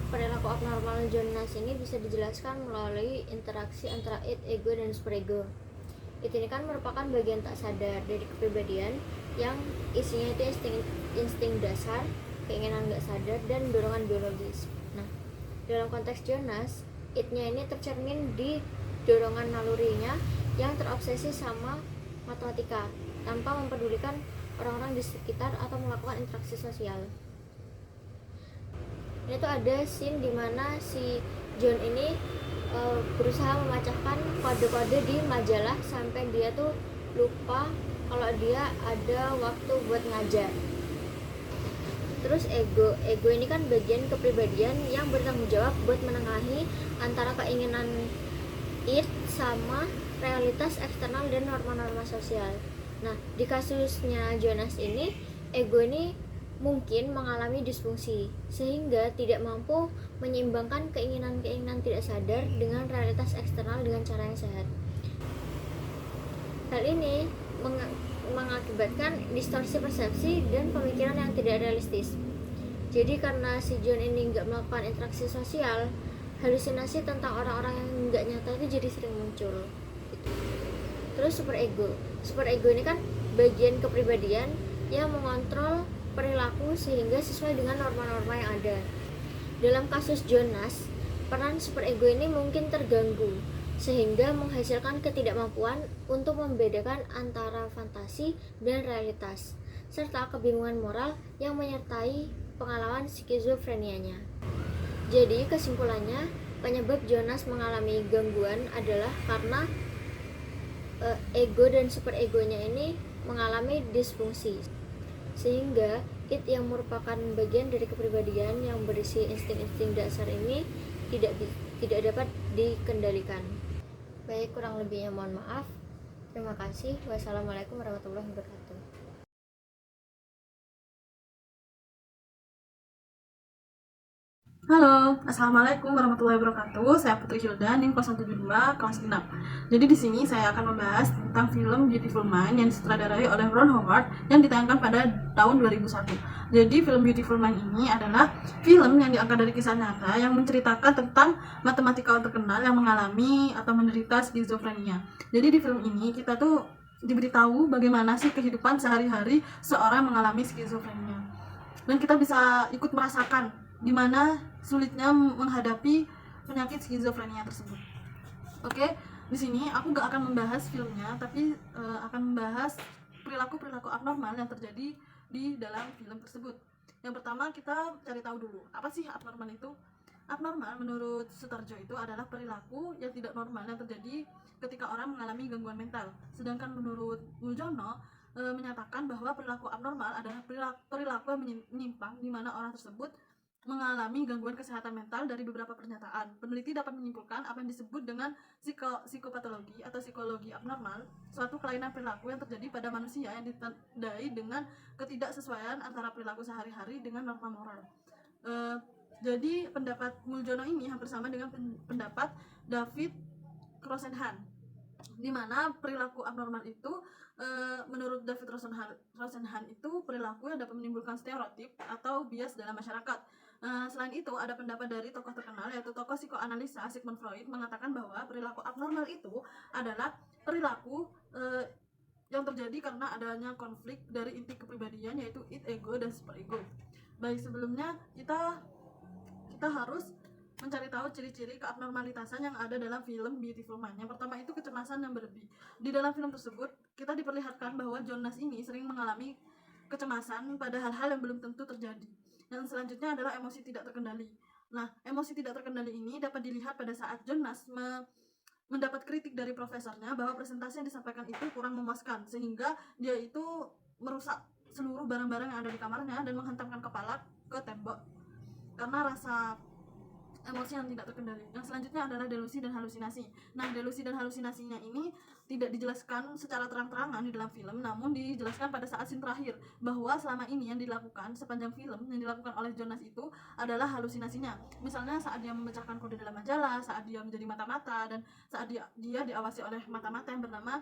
perilaku abnormal Jonas ini bisa dijelaskan melalui interaksi antara it, ego, dan superego. It ini kan merupakan bagian tak sadar dari kepribadian yang isinya itu insting dasar, keinginan nggak sadar, dan dorongan biologis. Nah, dalam konteks Jonas, it-nya ini tercermin di dorongan nalurinya yang terobsesi sama matematika tanpa mempedulikan orang-orang di sekitar atau melakukan interaksi sosial. Ini tuh ada scene dimana si John ini berusaha memecahkan kode-kode di majalah sampai dia tuh lupa kalau dia ada waktu buat ngajar. Terus ego ini kan bagian kepribadian yang bertanggung jawab buat menengahi antara keinginan it sama realitas eksternal dan norma-norma sosial. Nah, di kasusnya Jonas ini, ego ini mungkin mengalami disfungsi sehingga tidak mampu menyeimbangkan keinginan-keinginan tidak sadar dengan realitas eksternal dengan cara yang sehat. Hal ini mengakibatkan distorsi persepsi dan pemikiran yang tidak realistis. Jadi karena si John ini nggak melakukan interaksi sosial, halusinasi tentang orang-orang yang nggak nyata itu jadi sering muncul. Terus superego ini kan bagian kepribadian yang mengontrol perilaku sehingga sesuai dengan norma-norma yang ada. Dalam kasus Jonas, peran superego ini mungkin terganggu sehingga menghasilkan ketidakmampuan untuk membedakan antara fantasi dan realitas serta kebingungan moral yang menyertai pengalaman skizofrenianya. Jadi kesimpulannya, penyebab Jonas mengalami gangguan adalah karena ego dan superegonya ini mengalami disfungsi, sehingga it yang merupakan bagian dari kepribadian yang berisi insting-insting dasar ini tidak dapat dikendalikan. Baik, kurang lebihnya mohon maaf. Terima kasih. Wassalamualaikum warahmatullahi wabarakatuh. Halo, Assalamualaikum warahmatullahi wabarakatuh. Saya Putri Hilda, NIM 072, kelas 6. Jadi di sini saya akan membahas tentang film Beautiful Mind yang disutradarai oleh Ron Howard yang ditayangkan pada tahun 2001. Jadi film Beautiful Mind ini adalah film yang diangkat dari kisah nyata yang menceritakan tentang matematikawan terkenal yang mengalami atau menderita skizofrenia. Jadi di film ini kita tuh diberitahu bagaimana sih kehidupan sehari-hari seorang mengalami skizofrenia. Dan kita bisa ikut merasakan di mana sulitnya menghadapi penyakit skizofrenia tersebut. Oke, di sini aku gak akan membahas filmnya, tapi akan membahas perilaku-perilaku abnormal yang terjadi di dalam film tersebut. Yang pertama kita cari tahu dulu, apa sih abnormal itu? Abnormal menurut Sutarjo itu adalah perilaku yang tidak normal yang terjadi ketika orang mengalami gangguan mental. Sedangkan menurut Muljono menyatakan bahwa perilaku abnormal adalah perilaku yang menyimpang di mana orang tersebut mengalami gangguan kesehatan mental. Dari beberapa pernyataan, peneliti dapat menyimpulkan apa yang disebut dengan psikopatologi atau psikologi abnormal, suatu kelainan perilaku yang terjadi pada manusia yang ditandai dengan ketidaksesuaian antara perilaku sehari-hari dengan norma moral. Jadi pendapat Muljono ini hampir sama dengan pendapat David Rosenhan, di mana perilaku abnormal itu menurut David Rosenhan itu perilaku yang dapat menimbulkan stereotip atau bias dalam masyarakat. Selain itu ada pendapat dari tokoh terkenal yaitu tokoh psikoanalisa Sigmund Freud mengatakan bahwa perilaku abnormal itu adalah perilaku yang terjadi karena adanya konflik dari inti kepribadian yaitu id, ego, dan superego. Baik, sebelumnya kita harus mencari tahu ciri-ciri keabnormalitasan yang ada dalam film Beautiful Mind. Yang pertama itu kecemasan yang berlebih. Di dalam film tersebut kita diperlihatkan bahwa Jonas ini sering mengalami kecemasan pada hal-hal yang belum tentu terjadi. Yang selanjutnya adalah emosi tidak terkendali. Nah, emosi tidak terkendali ini dapat dilihat pada saat Jonas mendapat kritik dari profesornya bahwa presentasi yang disampaikan itu kurang memuaskan, sehingga dia itu merusak seluruh barang-barang yang ada di kamarnya dan menghantamkan kepala ke tembok karena rasa emosi yang tidak terkendali. Yang selanjutnya adalah delusi dan halusinasi. Nah, delusi dan halusinasinya ini tidak dijelaskan secara terang-terangan di dalam film, namun dijelaskan pada saat scene terakhir bahwa selama ini yang dilakukan sepanjang film yang dilakukan oleh Jonas itu adalah halusinasinya. Misalnya saat dia memecahkan kode dalam majalah, saat dia menjadi mata-mata, dan saat dia diawasi oleh mata-mata yang bernama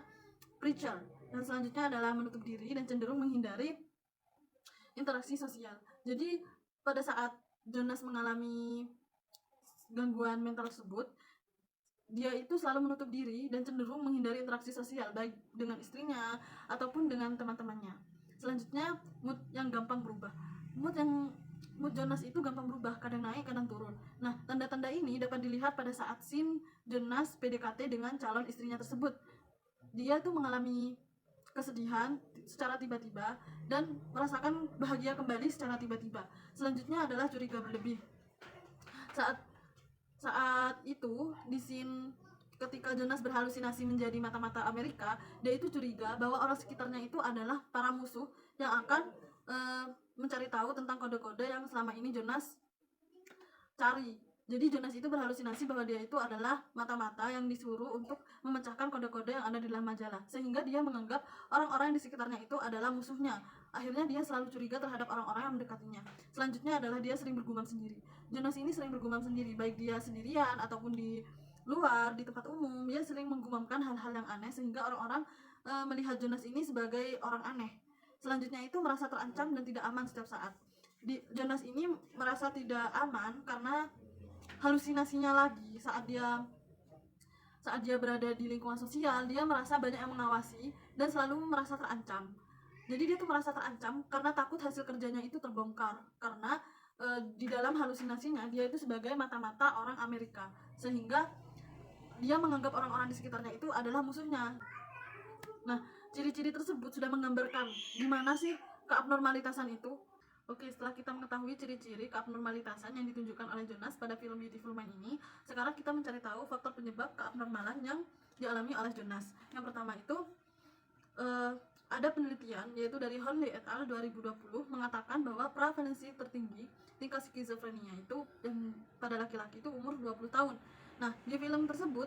Preacher. Dan selanjutnya adalah menutup diri dan cenderung menghindari interaksi sosial. Jadi pada saat Jonas mengalami gangguan mental tersebut, dia itu selalu menutup diri dan cenderung menghindari interaksi sosial baik dengan istrinya ataupun dengan teman-temannya. Selanjutnya, mood yang gampang berubah. Mood Jonas itu gampang berubah, kadang naik, kadang turun. Nah, tanda-tanda ini dapat dilihat pada saat scene Jonas PDKT dengan calon istrinya tersebut. Dia tuh mengalami kesedihan secara tiba-tiba dan merasakan bahagia kembali secara tiba-tiba. Selanjutnya adalah curiga berlebih. Saat itu di scene ketika Jonas berhalusinasi menjadi mata-mata Amerika, dia itu curiga bahwa orang sekitarnya itu adalah para musuh yang akan mencari tahu tentang kode-kode yang selama ini Jonas cari. Jadi Jonas itu berhalusinasi bahwa dia itu adalah mata-mata yang disuruh untuk memecahkan kode-kode yang ada di dalam majalah, sehingga dia menganggap orang-orang yang di sekitarnya itu adalah musuhnya. Akhirnya dia selalu curiga terhadap orang-orang yang mendekatinya. Selanjutnya adalah dia sering bergumam sendiri. Jonas ini sering bergumam sendiri, baik dia sendirian ataupun di luar, di tempat umum. Dia sering menggumamkan hal-hal yang aneh sehingga orang-orang melihat Jonas ini sebagai orang aneh. Selanjutnya itu merasa terancam dan tidak aman setiap saat. Jonas ini merasa tidak aman karena halusinasinya lagi saat dia berada di lingkungan sosial, dia merasa banyak yang mengawasi dan selalu merasa terancam. Jadi dia tuh merasa terancam karena takut hasil kerjanya itu terbongkar, karena di dalam halusinasinya dia itu sebagai mata-mata orang Amerika, sehingga dia menganggap orang-orang di sekitarnya itu adalah musuhnya. Nah, ciri-ciri tersebut sudah menggambarkan gimana sih keabnormalitasan itu. Oke, setelah kita mengetahui ciri-ciri keabnormalitasan yang ditunjukkan oleh Jonas pada film Beautiful Mind ini, sekarang kita mencari tahu faktor penyebab keabnormalan yang dialami oleh Jonas. Yang pertama itu ada penelitian yaitu dari Honley et al. 2020 mengatakan bahwa prevalensi tertinggi tingkat skizofrenia itu pada laki-laki itu umur 20 tahun. Nah, di film tersebut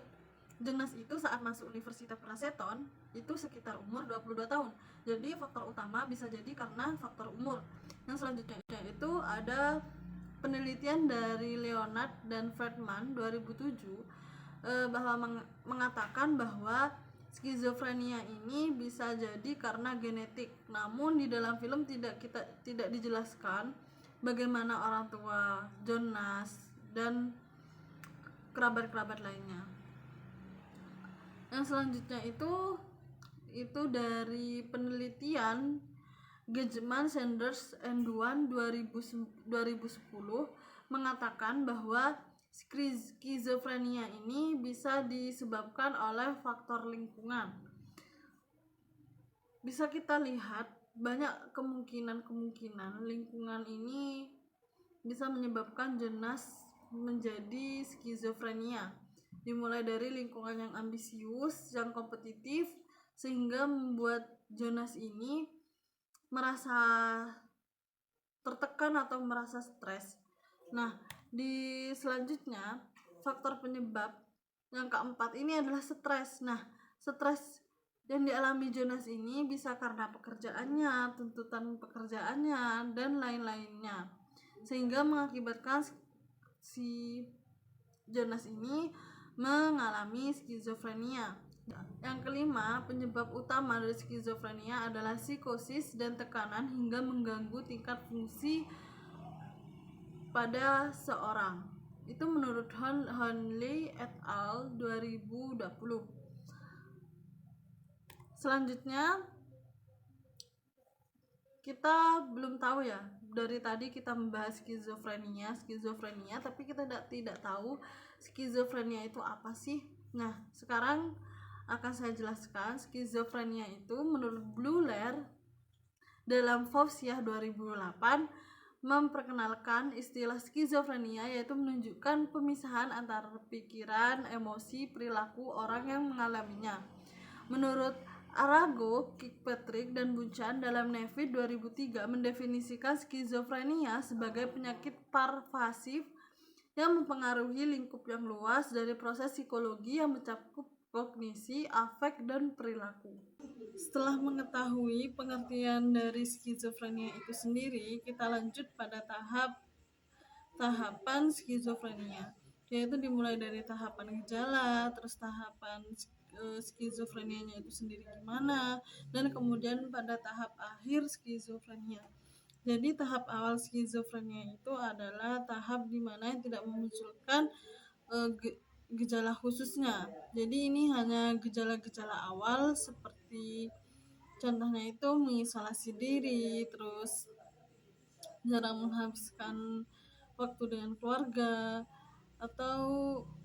Jonas itu saat masuk Universitas Princeton itu sekitar umur 22 tahun. Jadi faktor utama bisa jadi karena faktor umur. Yang selanjutnya itu ada penelitian dari Leonard dan Friedman 2007 bahwa mengatakan bahwa skizofrenia ini bisa jadi karena genetik. Namun di dalam film tidak dijelaskan bagaimana orang tua Jonas dan kerabat-kerabat lainnya. Yang selanjutnya itu dari penelitian Gedgeman, Sanders, and Duan 2010 mengatakan bahwa skizofrenia ini bisa disebabkan oleh faktor lingkungan. Bisa kita lihat banyak kemungkinan lingkungan ini bisa menyebabkan Jonas menjadi skizofrenia. Dimulai dari lingkungan yang ambisius, yang kompetitif, sehingga membuat Jonas ini merasa tertekan atau merasa stres. Nah, di selanjutnya faktor penyebab yang keempat ini adalah stres. Nah, stres yang dialami Jonas ini bisa karena pekerjaannya, tuntutan pekerjaannya, dan lain-lainnya, sehingga mengakibatkan si Jonas ini mengalami skizofrenia. Yang kelima, penyebab utama dari skizofrenia adalah psikosis dan tekanan hingga mengganggu tingkat fungsi pada seorang. Itu menurut Honley et al. 2020. Selanjutnya, kita belum tahu ya, dari tadi kita membahas skizofrenia, tapi kita tidak tahu skizofrenia itu apa sih. Nah, sekarang akan saya jelaskan. Skizofrenia itu menurut Bleuler dalam Fauciah 2008 memperkenalkan istilah skizofrenia, yaitu menunjukkan pemisahan antara pikiran, emosi, perilaku orang yang mengalaminya. Menurut Arago, Kirkpatrick, dan Buchan dalam Nevid 2003 mendefinisikan skizofrenia sebagai penyakit parvasif yang mempengaruhi lingkup yang luas dari proses psikologi yang mencakup kognisi, afek, dan perilaku. Setelah mengetahui pengertian dari skizofrenia itu sendiri, kita lanjut pada tahapan skizofrenia, yaitu dimulai dari tahapan gejala, terus tahapan skizofrenianya itu sendiri gimana, dan kemudian pada tahap akhir skizofrenia. Jadi tahap awal skizofrenia itu adalah tahap dimana yang tidak memunculkan gejala khususnya. Jadi ini hanya gejala-gejala awal seperti contohnya itu mengisolasi diri, terus jarang menghabiskan waktu dengan keluarga, atau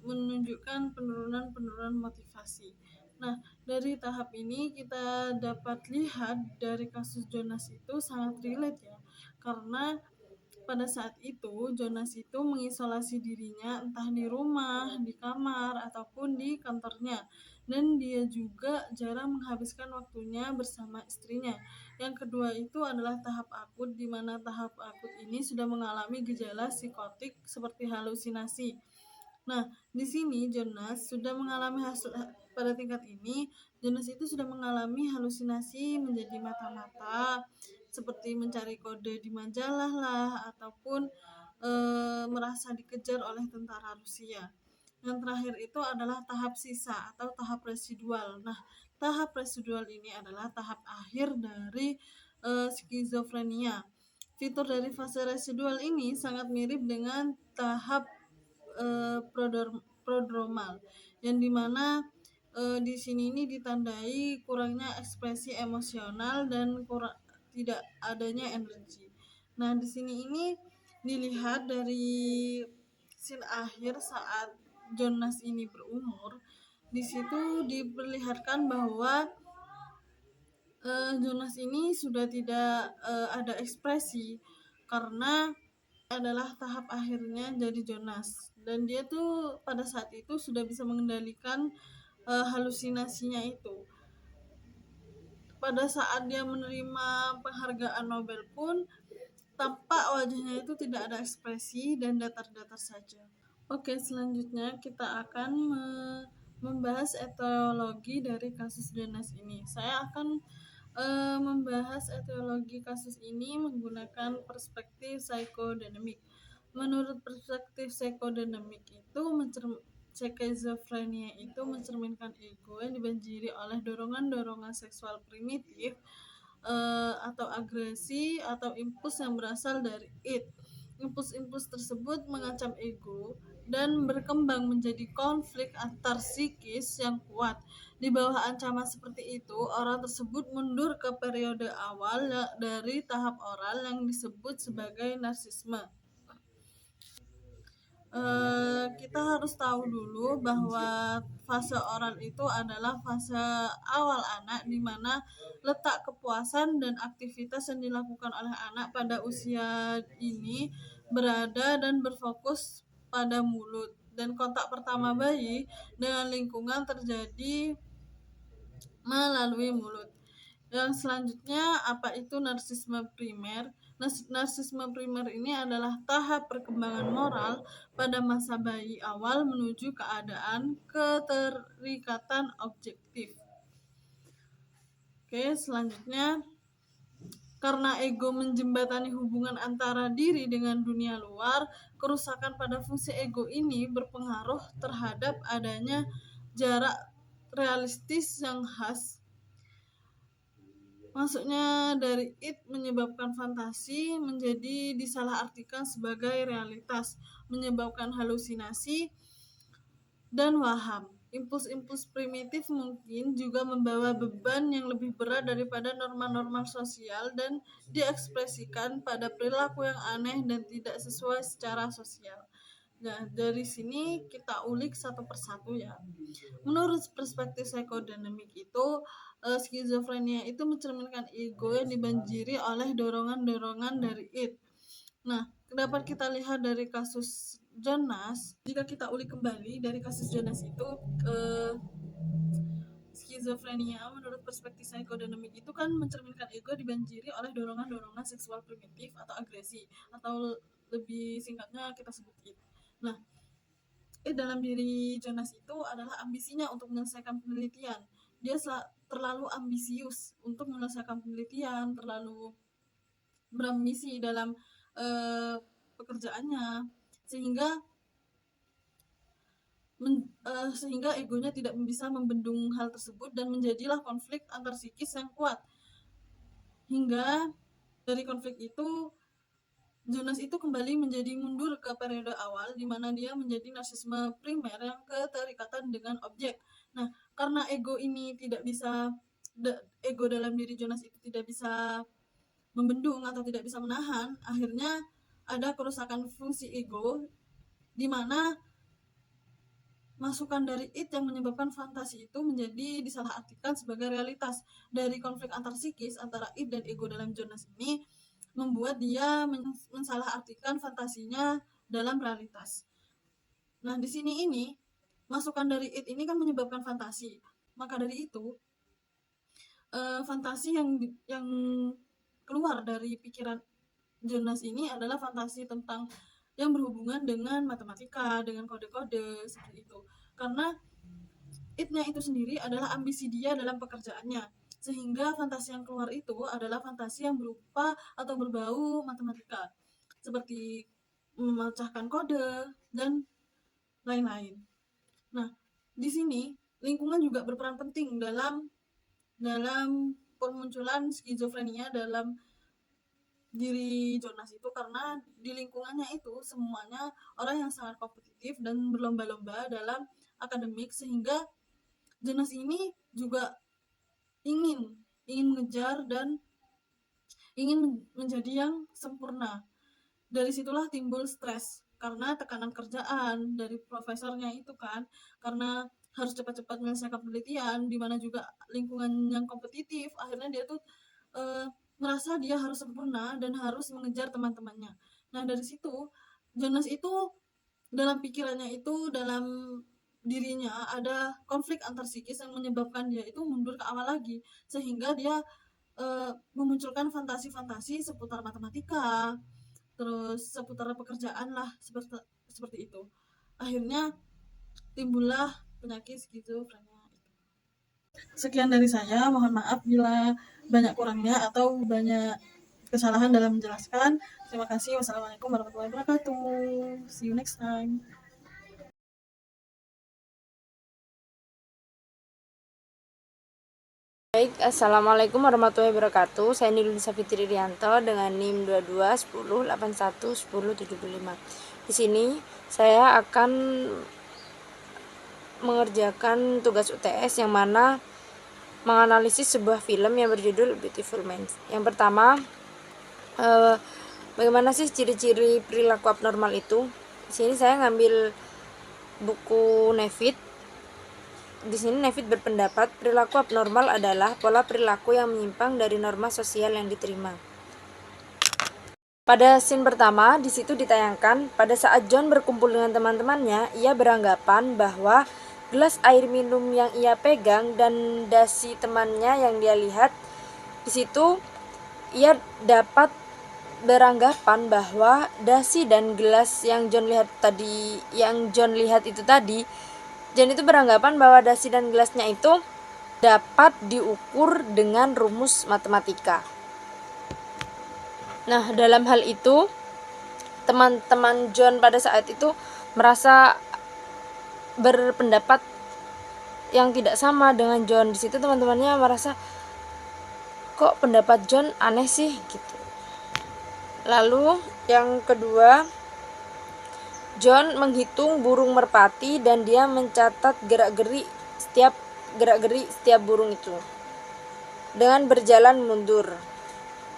menunjukkan penurunan motivasi. Nah, dari tahap ini kita dapat lihat dari kasus Jonas itu sangat relate ya, karena pada saat itu Jonas itu mengisolasi dirinya entah di rumah, di kamar, ataupun di kantornya, dan dia juga jarang menghabiskan waktunya bersama istrinya. Yang kedua itu adalah tahap akut, di mana tahap akut ini sudah mengalami gejala psikotik seperti halusinasi. Nah, di sini Jonas sudah mengalami pada tingkat ini, Jonas itu sudah mengalami halusinasi menjadi mata-mata, seperti mencari kode di majalah lah, ataupun merasa dikejar oleh tentara Rusia. Yang terakhir itu adalah tahap sisa atau tahap residual. Nah, tahap residual ini adalah tahap akhir dari skizofrenia. Fitur dari fase residual ini sangat mirip dengan tahap prodromal, yang dimana di sini ini ditandai kurangnya ekspresi emosional dan tidak adanya energi. Nah, di sini ini dilihat dari scene akhir saat Jonas ini berumur. Di situ diperlihatkan bahwa Jonas ini sudah tidak ada ekspresi karena adalah tahap akhirnya jadi Jonas, dan dia tuh pada saat itu sudah bisa mengendalikan halusinasinya itu. Pada saat dia menerima penghargaan Nobel pun tampak wajahnya itu tidak ada ekspresi dan datar-datar saja. Oke, selanjutnya kita akan membahas etiologi dari kasus Jonas ini. Saya akan membahas etiologi kasus ini menggunakan perspektif psikodinamik. Menurut perspektif psikodinamik itu, skizofrenia itu mencerminkan ego yang dibanjiri oleh dorongan-dorongan seksual primitif atau agresi atau impuls yang berasal dari id. Impuls-impuls tersebut mengancam ego dan berkembang menjadi konflik antar psikis yang kuat. Di bawah ancaman seperti itu, orang tersebut mundur ke periode awal dari tahap oral yang disebut sebagai narsisme. Kita harus tahu dulu bahwa fase oral itu adalah fase awal anak, di mana letak kepuasan dan aktivitas yang dilakukan oleh anak pada usia ini berada dan berfokus pada mulut, dan kontak pertama bayi dengan lingkungan terjadi melalui mulut. Yang selanjutnya, apa itu narsisme primer? Narsisme primer ini adalah tahap perkembangan moral pada masa bayi awal menuju keadaan keterikatan objektif. Oke, selanjutnya, karena ego menjembatani hubungan antara diri dengan dunia luar, kerusakan pada fungsi ego ini berpengaruh terhadap adanya jarak realistis yang khas. Masuknya dari id menyebabkan fantasi menjadi disalahartikan sebagai realitas, menyebabkan halusinasi dan waham. Impuls-impuls primitif mungkin juga membawa beban yang lebih berat daripada norma-norma sosial dan diekspresikan pada perilaku yang aneh dan tidak sesuai secara sosial. Nah, dari sini kita ulik satu persatu ya. Menurut perspektif psikodinamik itu, skizofrenia itu mencerminkan ego yang dibanjiri oleh dorongan-dorongan dari id. Nah, dapat kita lihat dari kasus Jonas, jika kita ulik kembali dari kasus Jonas itu, skizofrenia menurut perspektif psikodinamik itu kan mencerminkan ego dibanjiri oleh dorongan-dorongan seksual primitif atau agresi, atau lebih singkatnya kita sebut it. Nah, dalam diri Jonas itu adalah ambisinya untuk menyelesaikan penelitian. Dia terlalu ambisius untuk menyelesaikan penelitian, terlalu berambisi dalam pekerjaannya, sehingga sehingga egonya tidak bisa membendung hal tersebut dan menjadilah konflik antar psikis yang kuat. Hingga dari konflik itu Jonas itu kembali menjadi mundur ke periode awal di mana dia menjadi narsisme primer yang keterikatan dengan objek. Nah, karena ego ini tidak bisa ego dalam diri Jonas itu tidak bisa membendung atau tidak bisa menahan, akhirnya ada kerusakan fungsi ego di mana masukan dari it yang menyebabkan fantasi itu menjadi disalahartikan sebagai realitas. Dari konflik antar psikis antara it dan ego dalam Jonas ini membuat dia mensalahartikan fantasinya dalam realitas. Nah, di sini ini masukan dari it ini kan menyebabkan fantasi. Maka dari itu fantasi yang keluar dari pikiran Jonas ini adalah fantasi tentang yang berhubungan dengan matematika, dengan kode-kode seperti itu. Karena it-nya itu sendiri adalah ambisi dia dalam pekerjaannya, sehingga fantasi yang keluar itu adalah fantasi yang berupa atau berbau matematika, seperti memecahkan kode dan lain-lain. Nah, di sini lingkungan juga berperan penting dalam permunculan skizofrenia dalam diri Jonas itu, karena di lingkungannya itu semuanya orang yang sangat kompetitif dan berlomba-lomba dalam akademik, sehingga Jonas ini juga ingin mengejar dan ingin menjadi yang sempurna. Dari situlah timbul stres karena tekanan kerjaan dari profesornya itu kan, karena harus cepat-cepat menyelesaikan penelitian, di mana juga lingkungan yang kompetitif, akhirnya dia tuh merasa dia harus sempurna dan harus mengejar teman-temannya. Nah, dari situ Jonas itu dalam pikirannya itu, dalam dirinya ada konflik antar psikis yang menyebabkan dia itu mundur ke awal lagi, sehingga dia memunculkan fantasi-fantasi seputar matematika, terus seputar pekerjaan lah, seperti itu. Akhirnya timbullah penyakit skizofrenia. Sekian dari saya, mohon maaf bila banyak kurangnya atau banyak kesalahan dalam menjelaskan. Terima kasih. Wassalamualaikum warahmatullahi wabarakatuh. See you next time. Baik, Assalamualaikum warahmatullahi wabarakatuh. Saya Nilunisa Fitri Rianto dengan NIM 2210811075. Di sini saya akan mengerjakan tugas UTS yang mana menganalisis sebuah film yang berjudul Beautiful Minds. Yang pertama, bagaimana sih ciri-ciri perilaku abnormal itu? Di sini saya ngambil buku Nevitt. Di sini Nevitt berpendapat perilaku abnormal adalah pola perilaku yang menyimpang dari norma sosial yang diterima. Pada scene pertama, di situ ditayangkan pada saat John berkumpul dengan teman-temannya, ia beranggapan bahwa gelas air minum yang ia pegang dan dasi temannya yang dia lihat, di situ ia dapat beranggapan bahwa dasi dan gelas yang John lihat itu tadi, John itu beranggapan bahwa dasi dan gelasnya itu dapat diukur dengan rumus matematika. Nah, dalam hal itu teman-teman John pada saat itu merasa berpendapat yang tidak sama dengan John. Di situ teman-temannya merasa kok pendapat John aneh sih gitu. Lalu yang kedua, John menghitung burung merpati dan dia mencatat gerak-geri setiap burung itu dengan berjalan mundur.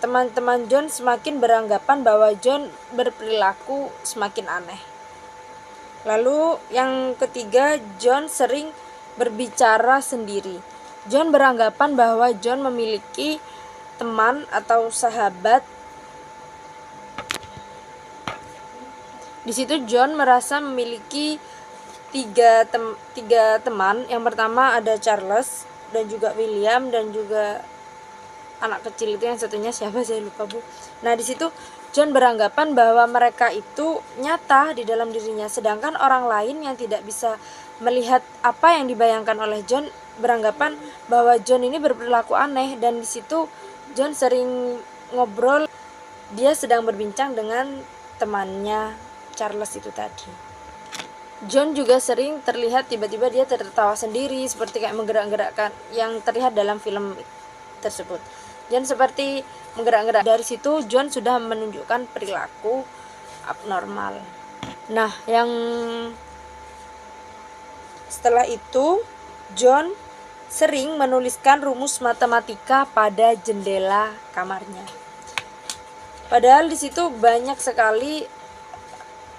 Teman-teman John semakin beranggapan bahwa John berperilaku semakin aneh. Lalu yang ketiga, John sering berbicara sendiri. John beranggapan bahwa John memiliki teman atau sahabat Di situ John merasa memiliki tiga teman. Yang pertama ada Charles dan juga William dan juga anak kecil itu, yang satunya siapa saya lupa, Bu. Nah, di situ John beranggapan bahwa mereka itu nyata di dalam dirinya, sedangkan orang lain yang tidak bisa melihat apa yang dibayangkan oleh John beranggapan bahwa John ini berperilaku aneh. Dan di situ John sering ngobrol, dia sedang berbincang dengan temannya Charles itu tadi. John juga sering terlihat tiba-tiba dia tertawa sendiri, seperti kayak menggerak-gerakkan yang terlihat dalam film tersebut. John seperti menggerak-gerak. Dari situ John sudah menunjukkan perilaku abnormal. Nah, yang setelah itu John sering menuliskan rumus matematika pada jendela kamarnya. Padahal di situ banyak sekali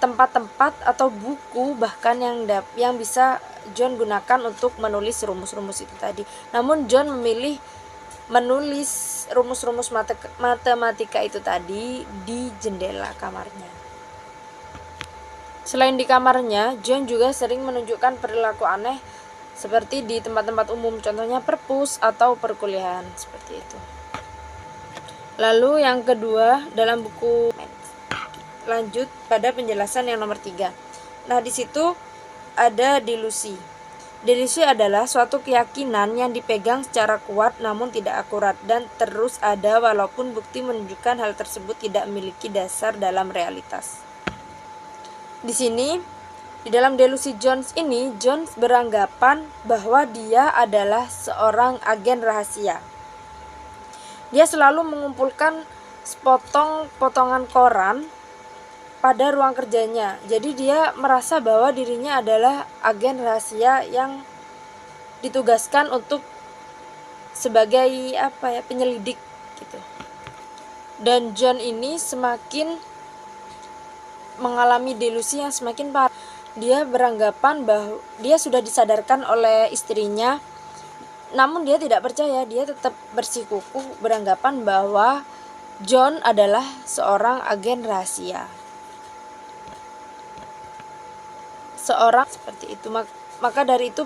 tempat-tempat atau buku bahkan yang bisa John gunakan untuk menulis rumus-rumus itu tadi. Namun John memilih menulis rumus-rumus matematika itu tadi di jendela kamarnya. Selain di kamarnya, John juga sering menunjukkan perilaku aneh seperti di tempat-tempat umum, contohnya perpus atau perkuliahan, seperti itu. Lalu yang kedua, dalam buku lanjut pada penjelasan yang nomor 3. Nah, di situ ada delusi. Delusi adalah suatu keyakinan yang dipegang secara kuat namun tidak akurat dan terus ada walaupun bukti menunjukkan hal tersebut tidak memiliki dasar dalam realitas. Di sini, di dalam delusi Jones ini, Jones beranggapan bahwa dia adalah seorang agen rahasia. Dia selalu mengumpulkan potongan koran pada ruang kerjanya. Jadi dia merasa bahwa dirinya adalah agen rahasia yang ditugaskan untuk sebagai penyelidik gitu. Dan John ini semakin mengalami delusi yang semakin parah. Dia beranggapan bahwa dia sudah disadarkan oleh istrinya, namun dia tidak percaya. Dia tetap bersikukuh beranggapan bahwa John adalah seorang agen rahasia. Seperti itu. Maka dari itu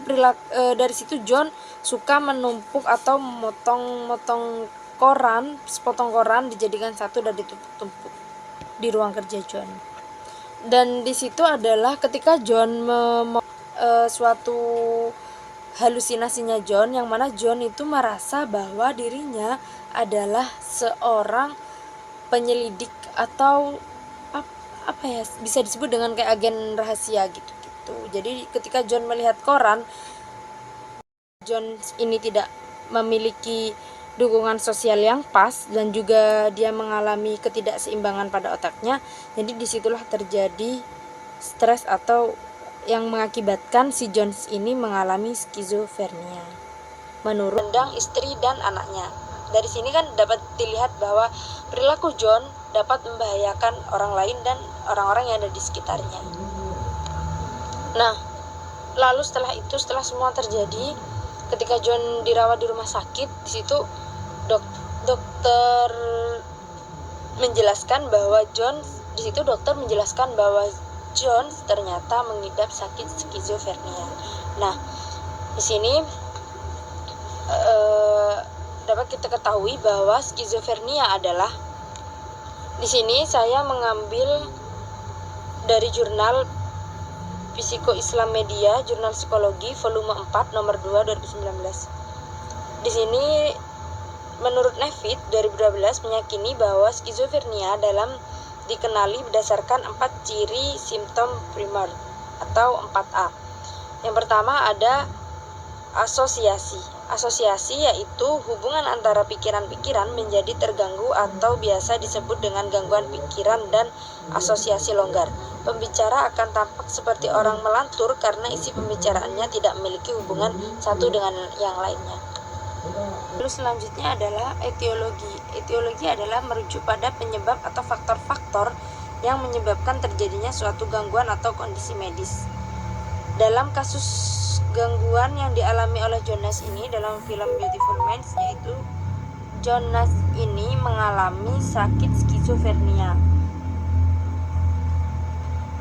dari situ John suka menumpuk atau memotong koran, sepotong koran dijadikan satu dan ditumpuk di ruang kerja John. Dan di situ adalah ketika John suatu halusinasinya John, yang mana John itu merasa bahwa dirinya adalah seorang penyelidik atau bisa disebut dengan kayak agen rahasia gitu. Jadi ketika John melihat koran, John ini tidak memiliki dukungan sosial yang pas dan juga dia mengalami ketidakseimbangan pada otaknya. Jadi disitulah terjadi stres atau yang mengakibatkan si Jones ini mengalami skizofrenia menurut istri dan anaknya. Dari sini kan dapat dilihat bahwa perilaku John dapat membahayakan orang lain dan orang-orang yang ada di sekitarnya. Nah, lalu setelah semua terjadi, ketika John dirawat di rumah sakit, di situ dokter menjelaskan bahwa John ternyata mengidap sakit skizofrenia. Nah, di sini dapat kita ketahui bahwa skizofrenia adalah, di sini saya mengambil dari jurnal Psiko Islam Media, Jurnal Psikologi, volume 4, nomor 2, 2019. Di sini, menurut Nevitt, 2012 meyakini bahwa skizofrenia dikenali berdasarkan 4 ciri simptom primer atau 4A. Yang pertama ada asosiasi. Asosiasi yaitu hubungan antara pikiran-pikiran menjadi terganggu atau biasa disebut dengan gangguan pikiran dan asosiasi longgar. Pembicara akan tampak seperti orang melantur karena isi pembicaraannya tidak memiliki hubungan satu dengan yang lainnya. Lalu selanjutnya adalah etiologi. Etiologi adalah merujuk pada penyebab atau faktor-faktor yang menyebabkan terjadinya suatu gangguan atau kondisi medis. Dalam kasus gangguan yang dialami oleh Jonas ini dalam film Beautiful Minds, yaitu Jonas ini mengalami sakit skizofrenia.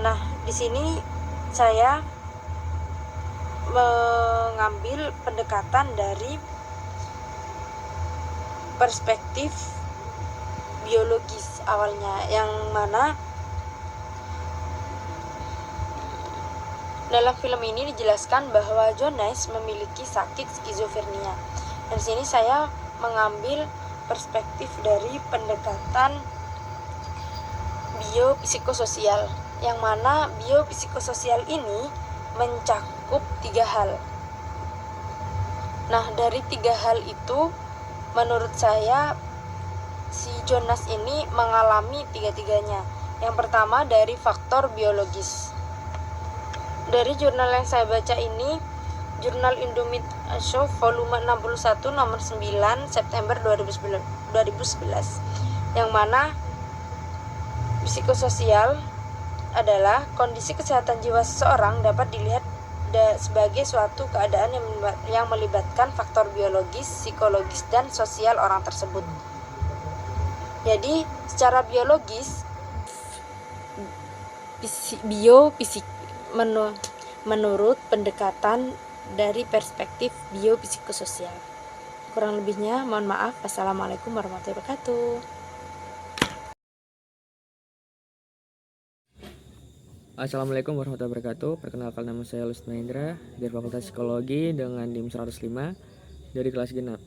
Nah, di sini saya mengambil pendekatan dari perspektif biologis awalnya, yang mana dalam film ini dijelaskan bahwa Jonas memiliki sakit skizofrenia. Dan di sini saya mengambil perspektif dari pendekatan biopsikososial, yang mana biopsikososial ini mencakup 3 hal. Nah, dari 3 hal itu menurut saya si Jonas ini mengalami 3-tiganya. Yang pertama dari faktor biologis. Dari jurnal yang saya baca ini, Jurnal Indomit Show volume 61 nomor 9 September 2011, yang mana psikososial adalah kondisi kesehatan jiwa seseorang dapat dilihat sebagai suatu keadaan yang melibatkan faktor biologis, psikologis, dan sosial orang tersebut. Jadi secara biologis menurut pendekatan dari perspektif biopsikososial. Kurang lebihnya mohon maaf. Wassalamualaikum warahmatullahi wabarakatuh. Assalamualaikum warahmatullahi wabarakatuh. Perkenalkan, nama saya Lusna Indra dari Fakultas Psikologi dengan NIM 105 dari kelas genap.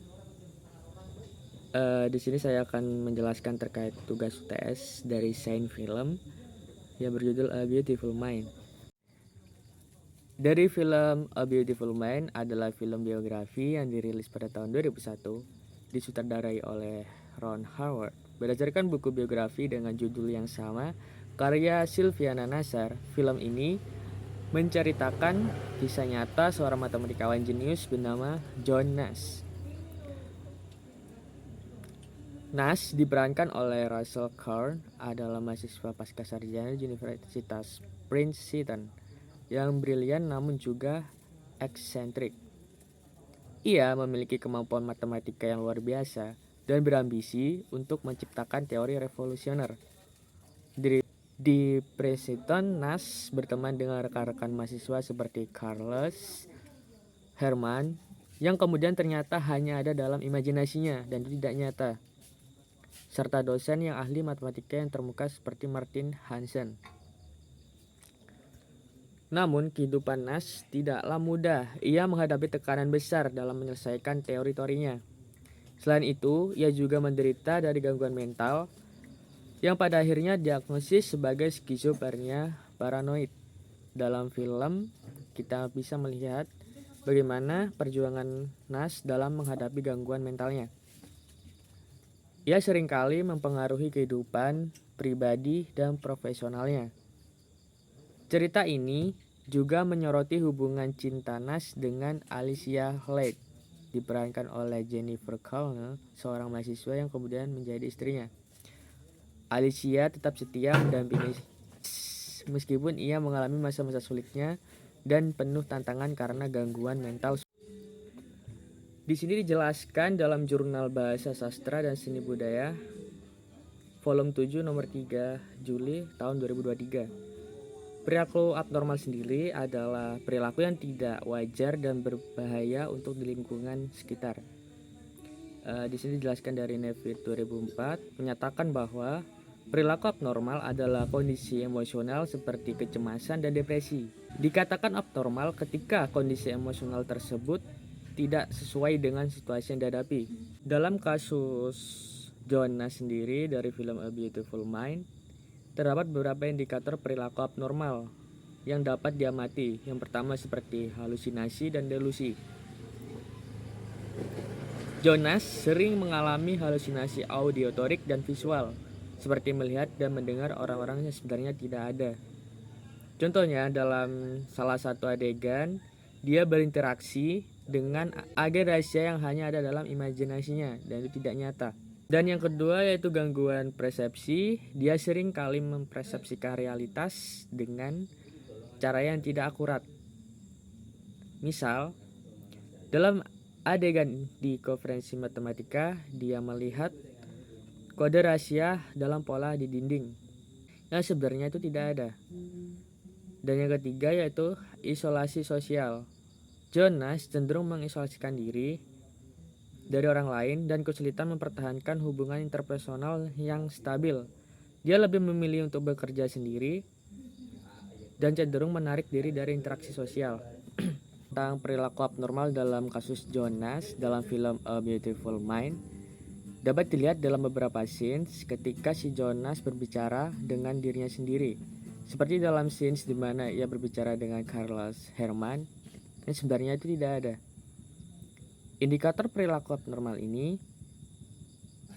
Di sini saya akan menjelaskan terkait tugas UTS dari Sains Film yang berjudul A Beautiful Mind. Dari film A Beautiful Mind adalah film biografi yang dirilis pada tahun 2001, disutradarai oleh Ron Howard. Berdasarkan buku biografi dengan judul yang sama, karya Sylviana Nasar, film ini menceritakan kisah nyata seorang matematikawan jenius bernama John Nash. Nash diperankan oleh Russell Crowe, adalah mahasiswa pascasarjana di Universitas Princeton yang brilian namun juga eksentrik. Ia memiliki kemampuan matematika yang luar biasa dan berambisi untuk menciptakan teori revolusioner. Di Princeton, Nash berteman dengan rekan-rekan mahasiswa seperti Charles Herman yang kemudian ternyata hanya ada dalam imajinasinya dan tidak nyata, serta dosen yang ahli matematika yang terkemuka seperti Martin Hansen. Namun kehidupan Nash tidaklah mudah. Ia menghadapi tekanan besar dalam menyelesaikan teori-teorinya. Selain itu, ia juga menderita dari gangguan mental yang pada akhirnya diagnosis sebagai skizofrenia paranoid. Dalam film, kita bisa melihat bagaimana perjuangan Nash dalam menghadapi gangguan mentalnya. Ia seringkali mempengaruhi kehidupan pribadi dan profesionalnya. Cerita ini juga menyoroti hubungan cinta Nash dengan Alicia Leigh, diperankan oleh Jennifer Connelly, seorang mahasiswa yang kemudian menjadi istrinya. Alicia tetap setia mendampingi meskipun ia mengalami masa-masa sulitnya dan penuh tantangan karena gangguan mental. Di sini dijelaskan dalam Jurnal Bahasa Sastra dan Seni Budaya volume 7 nomor 3 Juli tahun 2023. Perilaku abnormal sendiri adalah perilaku yang tidak wajar dan berbahaya untuk di lingkungan sekitar. Di sini dijelaskan dari Nevitt 2004 menyatakan bahwa perilaku abnormal adalah kondisi emosional seperti kecemasan dan depresi. Dikatakan abnormal ketika kondisi emosional tersebut tidak sesuai dengan situasi yang dihadapi. Dalam kasus Jonas sendiri dari film A Beautiful Mind, terdapat beberapa indikator perilaku abnormal yang dapat diamati. Yang pertama seperti halusinasi dan delusi. Jonas sering mengalami halusinasi auditorik dan visual, seperti melihat dan mendengar orang-orang yang sebenarnya tidak ada. Contohnya dalam salah satu adegan, dia berinteraksi dengan agen rahasia yang hanya ada dalam imajinasinya dan itu tidak nyata. Dan yang kedua yaitu gangguan persepsi. Dia sering kali mempersepsikan realitas dengan cara yang tidak akurat. Misal, dalam adegan di konferensi matematika, dia melihat kode rahasia dalam pola di dinding. yang sebenarnya itu tidak ada. Dan yang ketiga yaitu isolasi sosial. Jonas cenderung mengisolasikan diri dari orang lain dan kesulitan mempertahankan hubungan interpersonal yang stabil. Dia lebih memilih untuk bekerja sendiri dan cenderung menarik diri dari interaksi sosial. Tentang perilaku abnormal dalam kasus Jonas dalam film A Beautiful Mind dapat dilihat dalam beberapa scenes ketika si Jonas berbicara dengan dirinya sendiri. Seperti dalam scenes di mana ia berbicara dengan Carlos Herman, yang sebenarnya itu tidak ada. Indikator perilaku abnormal ini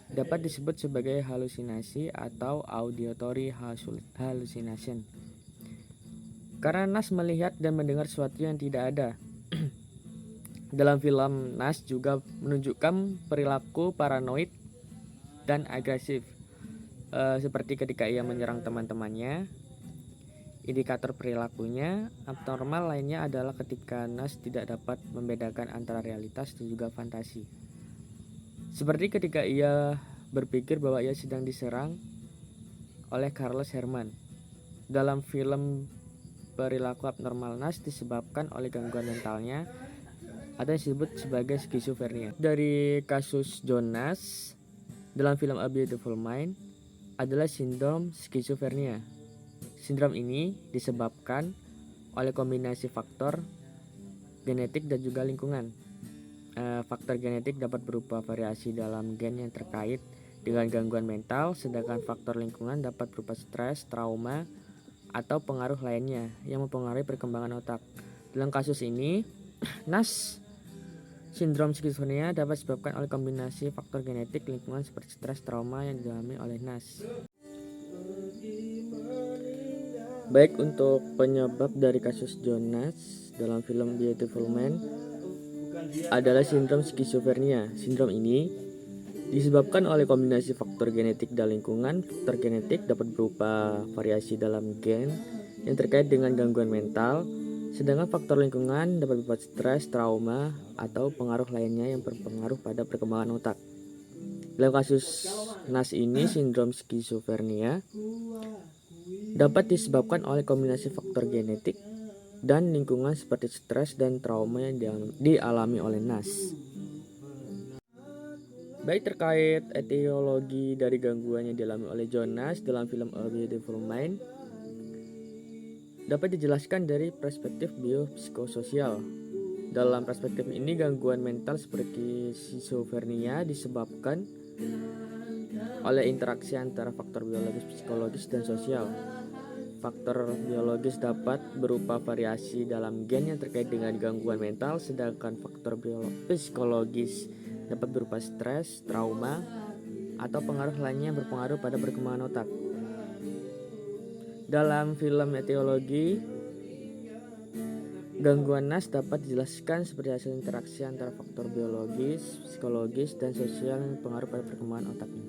dapat disebut sebagai halusinasi atau auditory hallucination. Karena Nas melihat dan mendengar sesuatu yang tidak ada. Dalam film, Nas juga menunjukkan perilaku paranoid dan agresif, seperti ketika ia menyerang teman-temannya. Indikator perilakunya abnormal lainnya adalah ketika Nas tidak dapat membedakan antara realitas dan juga fantasi. Seperti ketika ia berpikir bahwa ia sedang diserang oleh Carlos Herman. Dalam film, perilaku abnormal Nas disebabkan oleh gangguan mentalnya atau yang disebut sebagai skizofrenia. Dari kasus Jonas dalam film A Beautiful Mind adalah sindrom skizofrenia. Sindrom ini disebabkan oleh kombinasi faktor genetik dan juga lingkungan. Faktor genetik dapat berupa variasi dalam gen yang terkait dengan gangguan mental, sedangkan faktor lingkungan dapat berupa stres, trauma, atau pengaruh lainnya yang mempengaruhi perkembangan otak. Dalam kasus ini, Nas sindrom skizofrenia dapat disebabkan oleh kombinasi faktor genetik, lingkungan seperti stres, trauma yang dialami oleh Nas. Baik, untuk penyebab dari kasus Jonas dalam film Beautiful Man adalah sindrom skizofrenia. Sindrom ini disebabkan oleh kombinasi faktor genetik dan lingkungan. Faktor genetik dapat berupa variasi dalam gen yang terkait dengan gangguan mental, sedangkan faktor lingkungan dapat berupa stres, trauma, atau pengaruh lainnya yang berpengaruh pada perkembangan otak. Dalam kasus Nas ini, sindrom skizofrenia dapat disebabkan oleh kombinasi faktor genetik dan lingkungan seperti stres dan trauma yang dialami oleh Nas. Baik, terkait etiologi dari gangguan yang dialami oleh Jonas dalam film A Beautiful Mind dapat dijelaskan dari perspektif biopsikososial. Dalam perspektif ini, gangguan mental seperti skizofrenia disebabkan oleh interaksi antara faktor biologis, psikologis, dan sosial. Faktor biologis dapat berupa variasi dalam gen yang terkait dengan gangguan mental, sedangkan faktor psikologis dapat berupa stres, trauma, atau pengaruh lainnya yang berpengaruh pada perkembangan otak. Dalam film etiologi, gangguan Nas dapat dijelaskan seperti hasil interaksi antara faktor biologis, psikologis, dan sosial yang berpengaruh pada perkembangan otaknya.